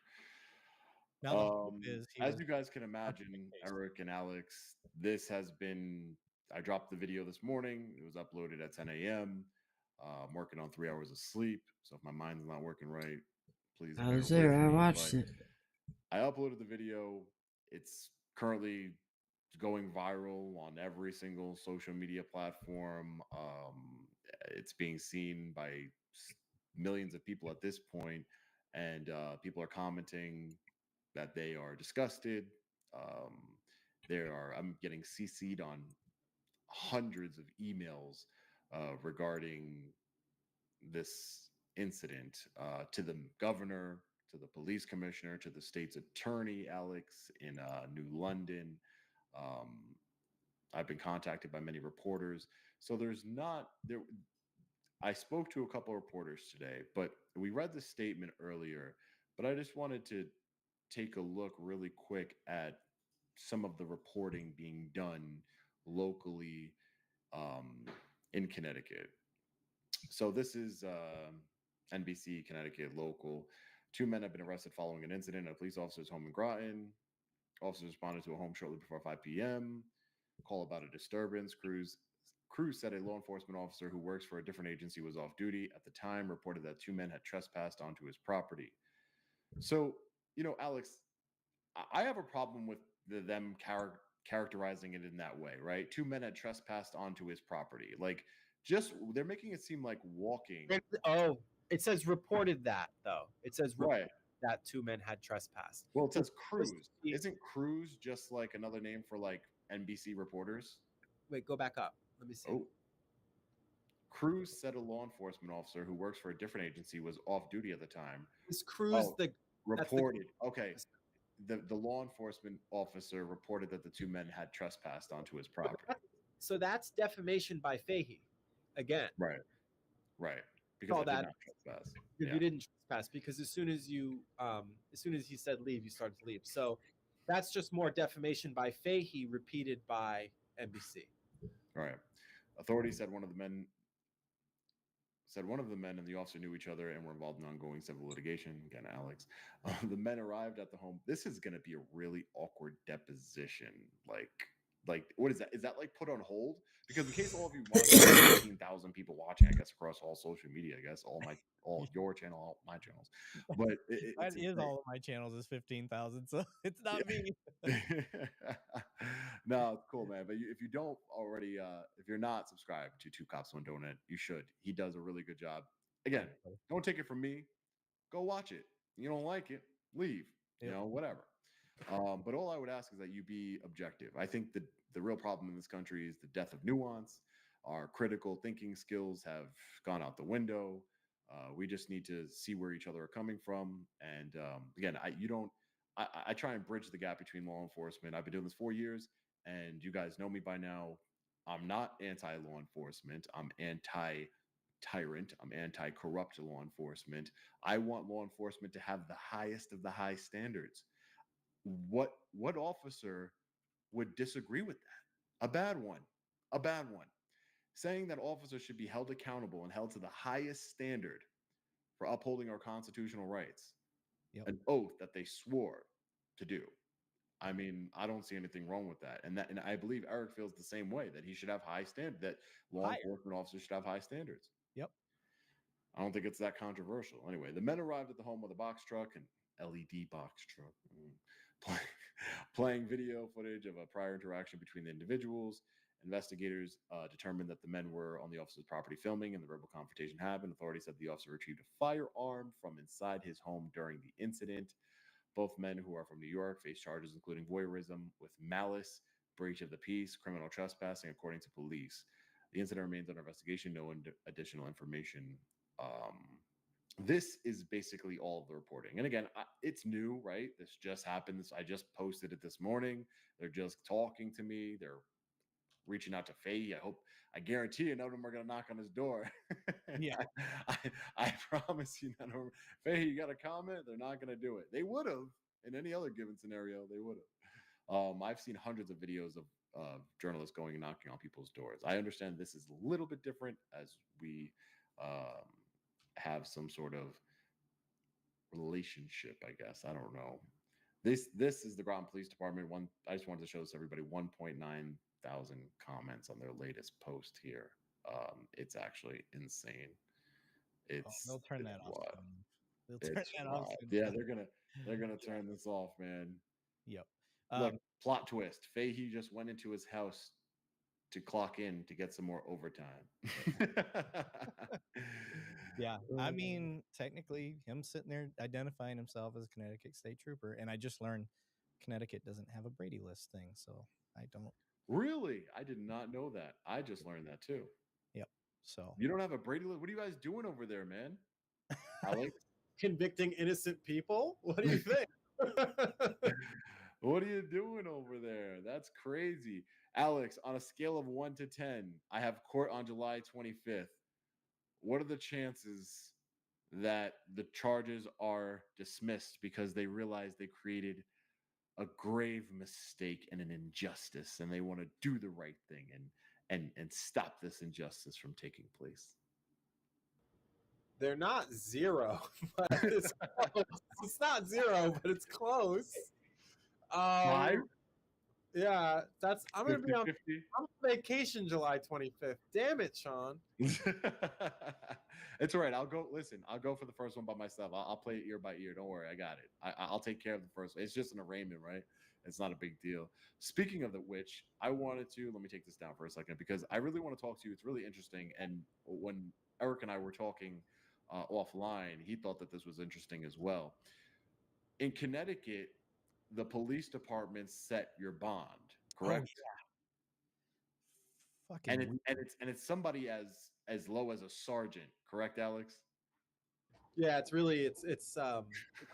Now the hope is he As was you guys can punching the imagine, case. Eric and Alex, this has been. I dropped the video this morning. It was uploaded at 10 a.m. I'm working on 3 hours of sleep, so if my mind's not working right, please I bear was with there. I me. watched But it. I uploaded the video. It's currently going viral on every single social media platform. It's being seen by millions of people at this point, and people are commenting that they are disgusted. Um, I'm getting CC'd on hundreds of emails regarding this incident to the governor, to the police commissioner, to the state's attorney, Alex, in New London. Um, I've been contacted by many reporters. So there's not there. I spoke to a couple of reporters today, but we read the statement earlier. But I just wanted to take a look really quick at some of the reporting being done locally um, in Connecticut. So this is NBC Connecticut local. Two men have been arrested following an incident at a police officer's home in Groton. Officers responded to a home shortly before 5 p.m. Call about a disturbance. Crews said a law enforcement officer who works for a different agency was off duty at the time, reported that two men had trespassed onto his property. So, Alex, I have a problem with them characterizing it in that way, right? Two men had trespassed onto his property. Like, just they're making it seem like walking. Oh, it says reported that though. It says Right. that two men had trespassed. Well, it It's says supposed to Cruz. be- Isn't Cruz just like another name for like NBC reporters? Wait, go back up. Let me see. Oh. Cruz said a law enforcement officer who works for a different agency was off duty at the time. Is Cruz Oh, the reported. Okay. The law enforcement officer reported that the two men had trespassed onto his property. So that's defamation by Fahey. Again. Right. Right. Because I did not trespass. Because you didn't trespass. Because as soon as he said leave, you started to leave. So that's just more defamation by Fahey repeated by NBC. Right. Authorities said one of the men and the officer knew each other and were involved in ongoing civil litigation. Again, Alex. The men arrived at the home. This is going to be a really awkward deposition. Like, what is that? Is that like put on hold? Because in case all of you watch, 15,000 people watching, I guess, across all social media, I guess, all your channel, all my channels. But That is all of my channels is 15,000, so it's not me. No, it's cool, man. But if you don't already, if you're not subscribed to Two Cops One Donut, you should. He does a really good job. Again, don't take it from me. Go watch it. You don't like it, leave. Yep. Whatever. But all I would ask is that you be objective. I think the real problem in this country is the death of nuance. Our critical thinking skills have gone out the window. We just need to see where each other are coming from. And again, I try and bridge the gap between law enforcement. I've been doing this 4 years, and you guys know me by now. I'm not anti-law enforcement. I'm anti-tyrant. I'm anti-corrupt law enforcement. I want law enforcement to have the highest of the high standards. What officer would disagree with that? A bad one. A bad one. Saying that officers should be held accountable and held to the highest standard for upholding our constitutional rights. Yep. An oath that they swore to do. I mean, I don't see anything wrong with that. And I believe Eric feels the same way, that he should have high standard, that law enforcement officers should have high standards. Yep. I don't think it's that controversial. Anyway, the men arrived at the home with a box truck, an LED box truck, playing video footage of a prior interaction between the individuals. Investigators determined that the men were on the officer's property filming, and the verbal confrontation happened. Authorities said the officer retrieved a firearm from inside his home during the incident. Both men, who are from New York, face charges including voyeurism with malice, breach of the peace, criminal trespassing, according to police. The incident remains under investigation. No additional information. This is basically all of the reporting. And again, it's new, right? This just happened. I just posted it this morning. They're just talking to me. They're reaching out to Faye. I guarantee you none of them are gonna knock on his door. Yeah. I promise you none of them. Faye, you got a comment? They're not gonna do it. They would have in any other given scenario. They would have. I've seen hundreds of videos of journalists going and knocking on people's doors. I understand this is a little bit different as we um, have some sort of relationship, I guess. I don't know. This is the Groton Police Department. I just wanted to show this to everybody. 1.9 thousand comments on their latest post here. It's actually insane. They'll turn It's that off wild. soon. They'll turn It's that off wild. soon. Yeah, they're gonna turn this off, man. Yep. Look, plot twist. Fahey just went into his house to clock in to get some more overtime. Yeah, I mean, technically, him sitting there identifying himself as a Connecticut State Trooper, and I just learned Connecticut doesn't have a Brady List thing, so I don't. Really? I did not know that. I just learned that too. Yep. So You don't have a Brady List? What are you guys doing over there, man? Alex? Convicting innocent people? What do you think? What are you doing over there? That's crazy. Alex, on a scale of 1 to 10, I have court on July 25th. What are the chances that the charges are dismissed because they realize they created a grave mistake and an injustice and they want to do the right thing and stop this injustice from taking place? They're not zero, but it's close. It's not zero, but it's close. 5? Yeah, I'm gonna be on 50-50? vacation July 25th. Damn it, Sean. It's all right. I'll go. Listen, I'll go for the first one by myself. I'll play it ear by ear. Don't worry, I got it. I'll take care of the first one. It's just an arraignment, right? It's not a big deal. Speaking of which, I wanted to let me take this down for a second because I really want to talk to you. It's really interesting. And when Eric and I were talking offline, he thought that this was interesting as well. In Connecticut, the police department set your bond, correct? fucking weird. It's somebody as low as a sergeant, correct, Alex? Yeah, it's really it's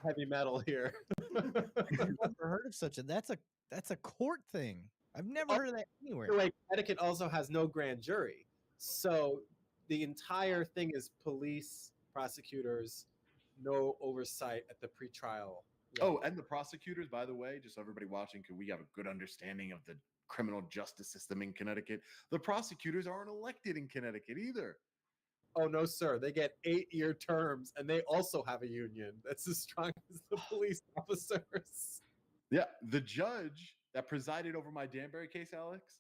heavy metal here. I've never heard of such a. That's a court thing. I've never heard of that anywhere. By the way, Connecticut also has no grand jury, so the entire thing is police, prosecutors, no oversight at the pretrial. Oh, and the prosecutors, by the way, just so everybody watching, can we have a good understanding of the criminal justice system in Connecticut? The prosecutors aren't elected in Connecticut either. Oh no, sir! They get 8-year terms, and they also have a union that's as strong as the police officers. Yeah, the judge that presided over my Danbury case, Alex,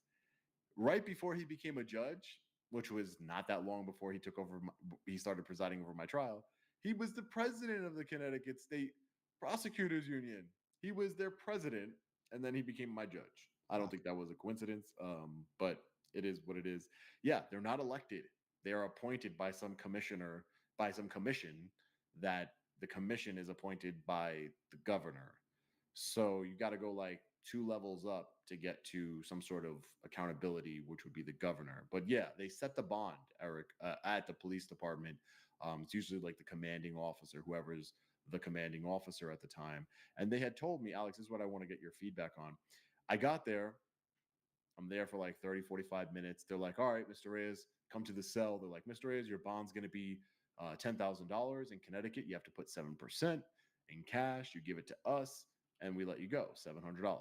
right before he became a judge, which was not that long before he took over, he started presiding over my trial. He was the president of the Connecticut State Prosecutors Union. He was their president, and then he became my judge. I don't think that was a coincidence, but it is what it is. Yeah, they're not elected. They are appointed by some commissioner, by some commission that the commission is appointed by the governor. So you got to go like 2 levels up to get to some sort of accountability, which would be the governor. But yeah, they set the bond, Eric, at the police department. It's usually like the commanding officer, whoever's the commanding officer at the time. And they had told me, Alex, this is what I want to get your feedback on. I got there. I'm there for like 30, 45 minutes. They're like, all right, Mr. Reyes, come to the cell. They're like, Mr. Reyes, your bond's going to be $10,000 in Connecticut. You have to put 7% in cash. You give it to us and we let you go, $700.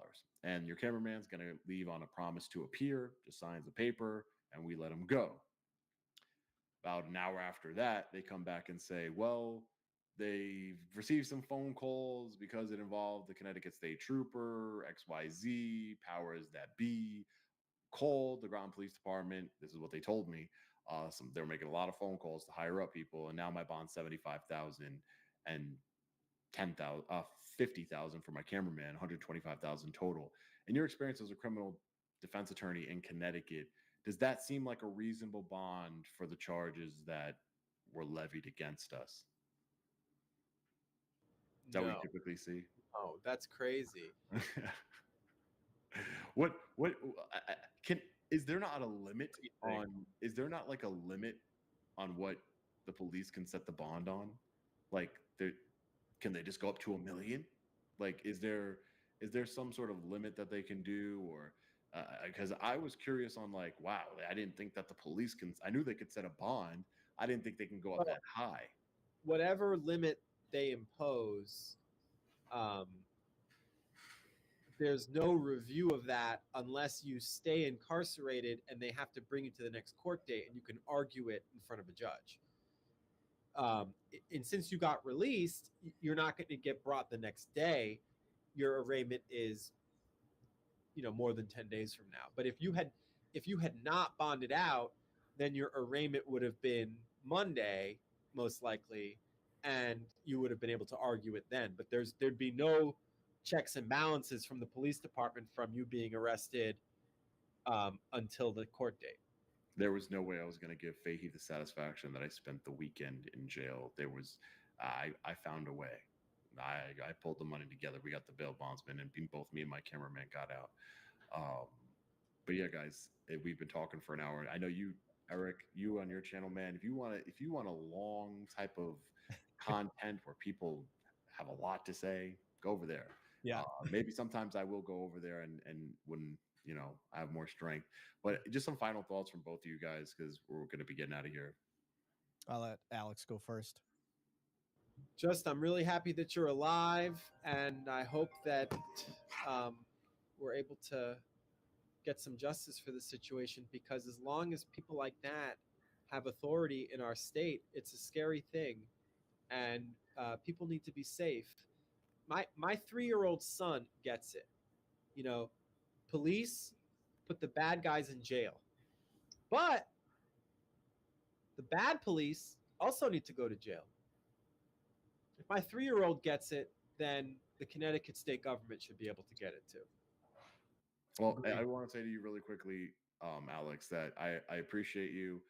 And your cameraman's going to leave on a promise to appear, just signs a paper, and we let him go. About an hour after that, they come back and say, well, they've received some phone calls because it involved the Connecticut State Trooper, XYZ, powers that be, called the Groton Police Department. This is what they told me. They were making a lot of phone calls to hire up people, and now my bond's $75,000 and 10,000, 50,000 for my cameraman, 125,000 total. In your experience as a criminal defense attorney in Connecticut, does that seem like a reasonable bond for the charges that were levied against us? That we typically see? Oh, that's crazy. What is there not a limit on, is there not like a limit on what the police can set the bond on? Like, can they just go up to $1 million? Like, is there some sort of limit that they can do, or because I was curious on like, wow, I didn't think that the police can. I knew they could set a bond. I didn't think they can go up Well, that high. whatever limit they impose, um, there's no review of that unless you stay incarcerated and they have to bring you to the next court date and you can argue it in front of a judge. And since you got released, you're not going to get brought the next day. Your arraignment is, more than 10 days from now. But if you had not bonded out, then your arraignment would have been Monday, most likely, and you would have been able to argue it then. But there'd be no checks and balances from the police department from you being arrested until the court date. There was no way I was going to give Fahey the satisfaction that I spent the weekend in jail. I found a way. I pulled the money together. We got the bail bondsman, and both me and my cameraman got out. But yeah, guys, we've been talking for an hour. I know you, Eric, you on your channel, man. If you want a long type of content where people have a lot to say, go over there. Yeah. Maybe sometimes I will go over there and when I have more strength. But just some final thoughts from both of you guys because we're going to be getting out of here. I'll let Alex go first. I'm really happy that you're alive, and I hope that we're able to get some justice for the situation, because as long as people like that have authority in our state, it's a scary thing, and people need to be safe. My 3-year-old son gets it. Police put the bad guys in jail, but the bad police also need to go to jail. If my 3-year-old gets it, then the Connecticut state government should be able to get it too. Well, I want to say to you really quickly, Alex, that I appreciate you.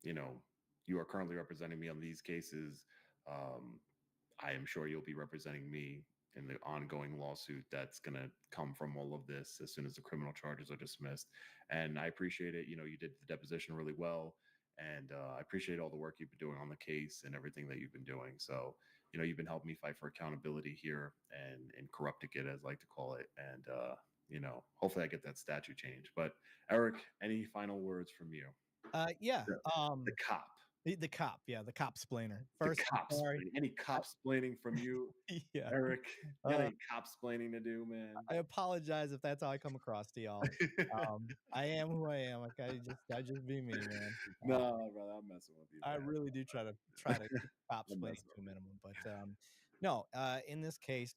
You are currently representing me on these cases. I am sure you'll be representing me in the ongoing lawsuit that's going to come from all of this as soon as the criminal charges are dismissed. And I appreciate it. You did the deposition really well. And I appreciate all the work you've been doing on the case and everything that you've been doing. So, you've been helping me fight for accountability here and corrupt it, as I like to call it. And, hopefully I get that statute changed. But Eric, any final words from you? Yeah. The cop. The cop, yeah, the cop splainer. First, sorry. Any cop splaining from you, yeah, Eric? You got any cop splaining to do, man? I apologize if that's how I come across to y'all. I am who I am. I just be me, man. No, brother, I'm messing with you. I really do try to keep cop splaining to a minimum, but no. In this case,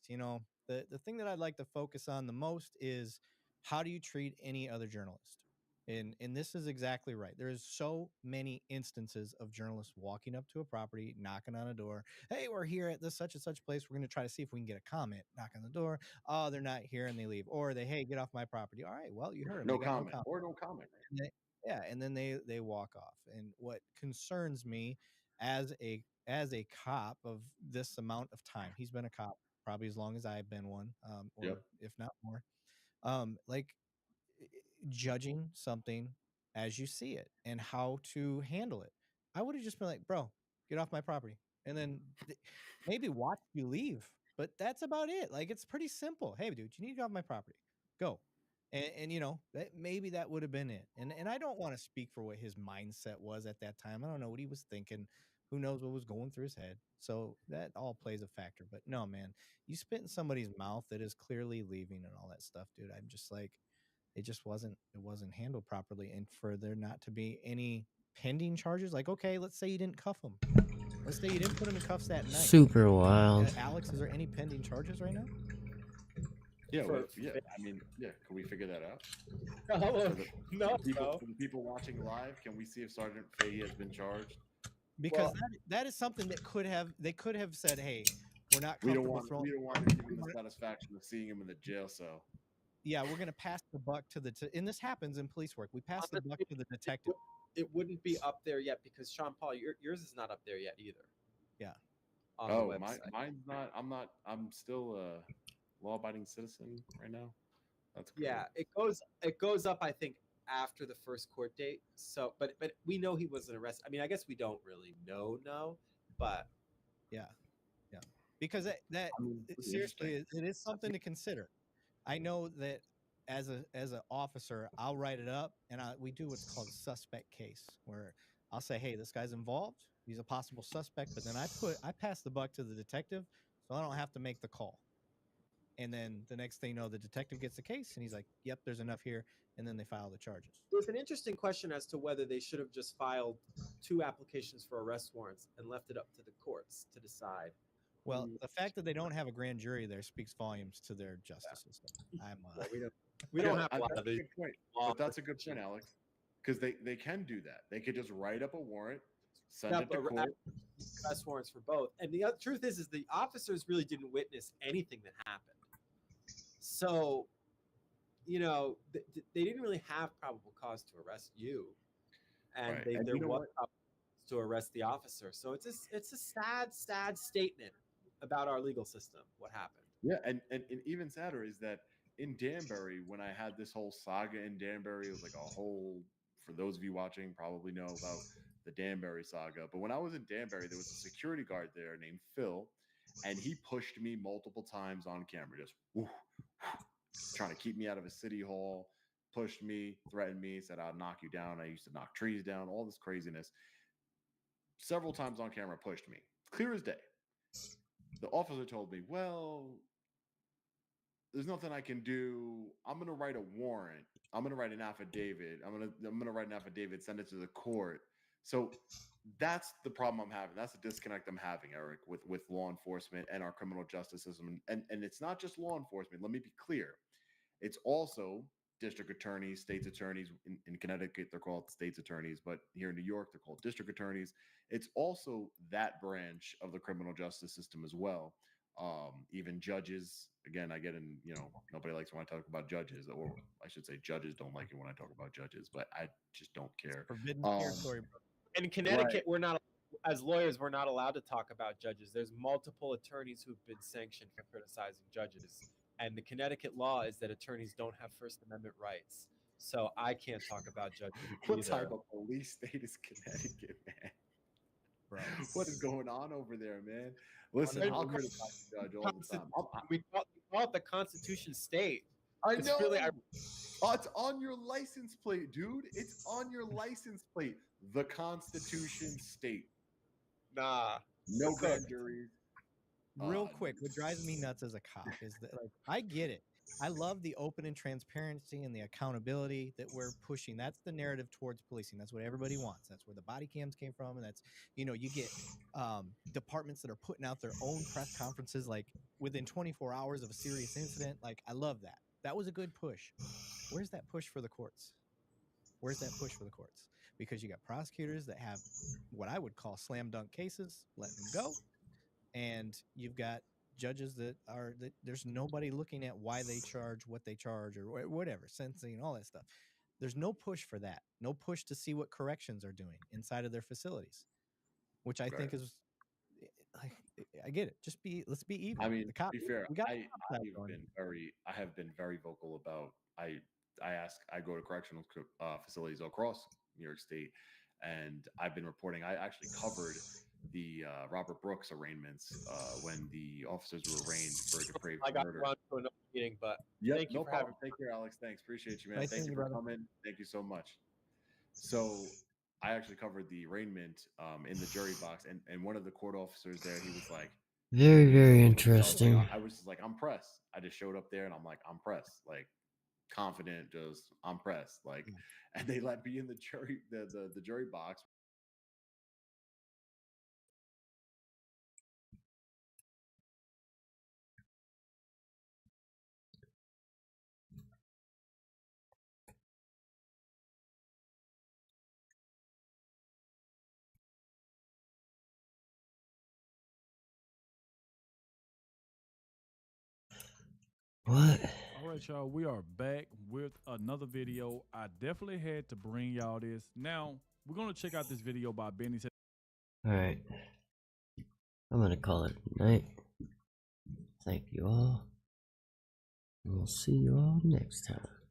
the thing that I'd like to focus on the most is how do you treat any other journalist? And this is exactly right. There's so many instances of journalists walking up to a property, knocking on a door. Hey, we're here at this such and such place. We're going to try to see if we can get a comment. Knock on the door. Oh, they're not here, and they leave. Or hey, get off my property. All right, well, you heard them. No comment. Or no comment. And then they walk off. And what concerns me as a cop of this amount of time, he's been a cop probably as long as I've been one, or if not more. Like judging something as you see it and how to handle it. I would have just been like, bro, get off my property. And then maybe watch you leave. But that's about it. Like, it's pretty simple. Hey, dude, you need to get off my property. Go. And maybe that would have been it. And I don't want to speak for what his mindset was at that time. I don't know what he was thinking. Who knows what was going through his head? So that all plays a factor. But no, man, you spit in somebody's mouth that is clearly leaving and all that stuff, dude. I'm just like, it wasn't handled properly. And for there not to be any pending charges, like, okay, let's say you didn't cuff him. Let's say you didn't put him in cuffs that night. Super wild. Alex, is there any pending charges right now? Yeah, I mean, can we figure that out? No, for the people watching live, can we see if Sergeant Fahey has been charged? Because that is something that they could have said, hey, we're not we don't comfortable want to give him the satisfaction of seeing him in the jail cell. Yeah, we're going to pass the buck to and this happens in police work. We pass the buck to the detective. It wouldn't be up there yet because Sean Paul, yours is not up there yet either. Yeah. Mine's not. I'm still a law-abiding citizen right now. That's cool. Yeah. It goes up, I think, after the first court date. So, but we know he wasn't arrested. I mean, I guess we don't really know, but yeah, because that seriously, it is something to consider. I know that as an officer, I'll write it up, and we do what's called suspect case, where I'll say, hey, this guy's involved. He's a possible suspect, but then I pass the buck to the detective, so I don't have to make the call. And then the next thing you know, the detective gets the case, and he's like, yep, there's enough here, and then they file the charges. There's an interesting question as to whether they should have just filed 2 applications for arrest warrants and left it up to the courts to decide. Well, the fact that they don't have a grand jury there speaks volumes to their justice system. Well, we don't have a lot That's of a these. good point. But that's a good point, Alex, because they can do that. They could just write up a warrant, send it to court. Arrest warrants for both. And the truth is the officers really didn't witness anything that happened. So, you know, they didn't really have probable cause to arrest you, and Right. there You know was what? probable cause to arrest the officer. So it's a sad statement about our legal system. What happened? Yeah, and even sadder is that in Danbury, when I had this whole saga in Danbury, it was like a whole. For those of you watching, probably know about the Danbury saga. But when I was in Danbury, there was a security guard there named Phil, and he pushed me multiple times on camera, just whoo, trying to keep me out of a city hall. Pushed me, threatened me, said I'll knock you down. I used to knock trees down, all this craziness. Several times on camera, pushed me, clear as day. The officer told me, well, there's nothing I can do. I'm gonna write a warrant. I'm gonna write an affidavit. I'm gonna write an affidavit, send it to the court. So that's the problem I'm having. That's the disconnect I'm having, Eric, with law enforcement and our criminal justice system. And it's not just law enforcement. Let me be clear. It's also district attorneys, state's attorneys. In Connecticut, they're called state's attorneys, but here in New York, they're called district attorneys. It's also that branch of the criminal justice system as well. Even judges. Again, I get in, nobody likes when I talk about judges, or I should say judges don't like it when I talk about judges, but I just don't care. Forbidden territory. In Connecticut, we're not, as lawyers, we're not allowed to talk about judges. There's multiple attorneys who've been sanctioned for criticizing judges. And the Connecticut law is that attorneys don't have First Amendment rights. So I can't talk about judges What either. type of police state is Connecticut, man? Bro, what is going on over there, man? Listen, I'm here to talk to judge all the time. We call it the Constitution State. I It's know. really, it's on your license plate, dude. It's on your license plate. The Constitution State. Nah. No grand juries. Real quick, what drives me nuts as a cop is that, like, I get it. I love the open and transparency and the accountability that we're pushing. That's the narrative towards policing. That's what everybody wants. That's where the body cams came from. And that's, you get departments that are putting out their own press conferences, like within 24 hours of a serious incident. Like, I love that. That was a good push. Where's that push for the courts? Where's that push for the courts? Because you got prosecutors that have what I would call slam dunk cases, let them go. And you've got judges that there's nobody looking at why they charge what they charge or whatever, sentencing and all that stuff. There's no push for that. No push to see what corrections are doing inside of their facilities, which I think is, I get it. Let's be even. I mean, the cop, to be fair, we got I have been very vocal about, I go to correctional facilities across New York State, and I've been reporting. I actually covered the Robert Brooks arraignments when the officers were arraigned for a depraved murder. I got to run to another meeting, but thank you no for problem. having me. Take care, Alex. Thanks. Appreciate you, man. Nice Thank you seeing for you, brother. coming. Thank you so much. So I actually covered the arraignment in the jury box, and one of the court officers there, he was like, very, very interesting. I was just like, I'm pressed. I just showed up there and I'm like, I'm pressed, like confident, just I'm pressed, like, and they let me in the jury, the jury box. What? All right, y'all. We are back with another video. I definitely had to bring y'all this. Now, we're going to check out this video by Benny. Alright. I'm going to call it night. Thank you all. And we'll see you all next time.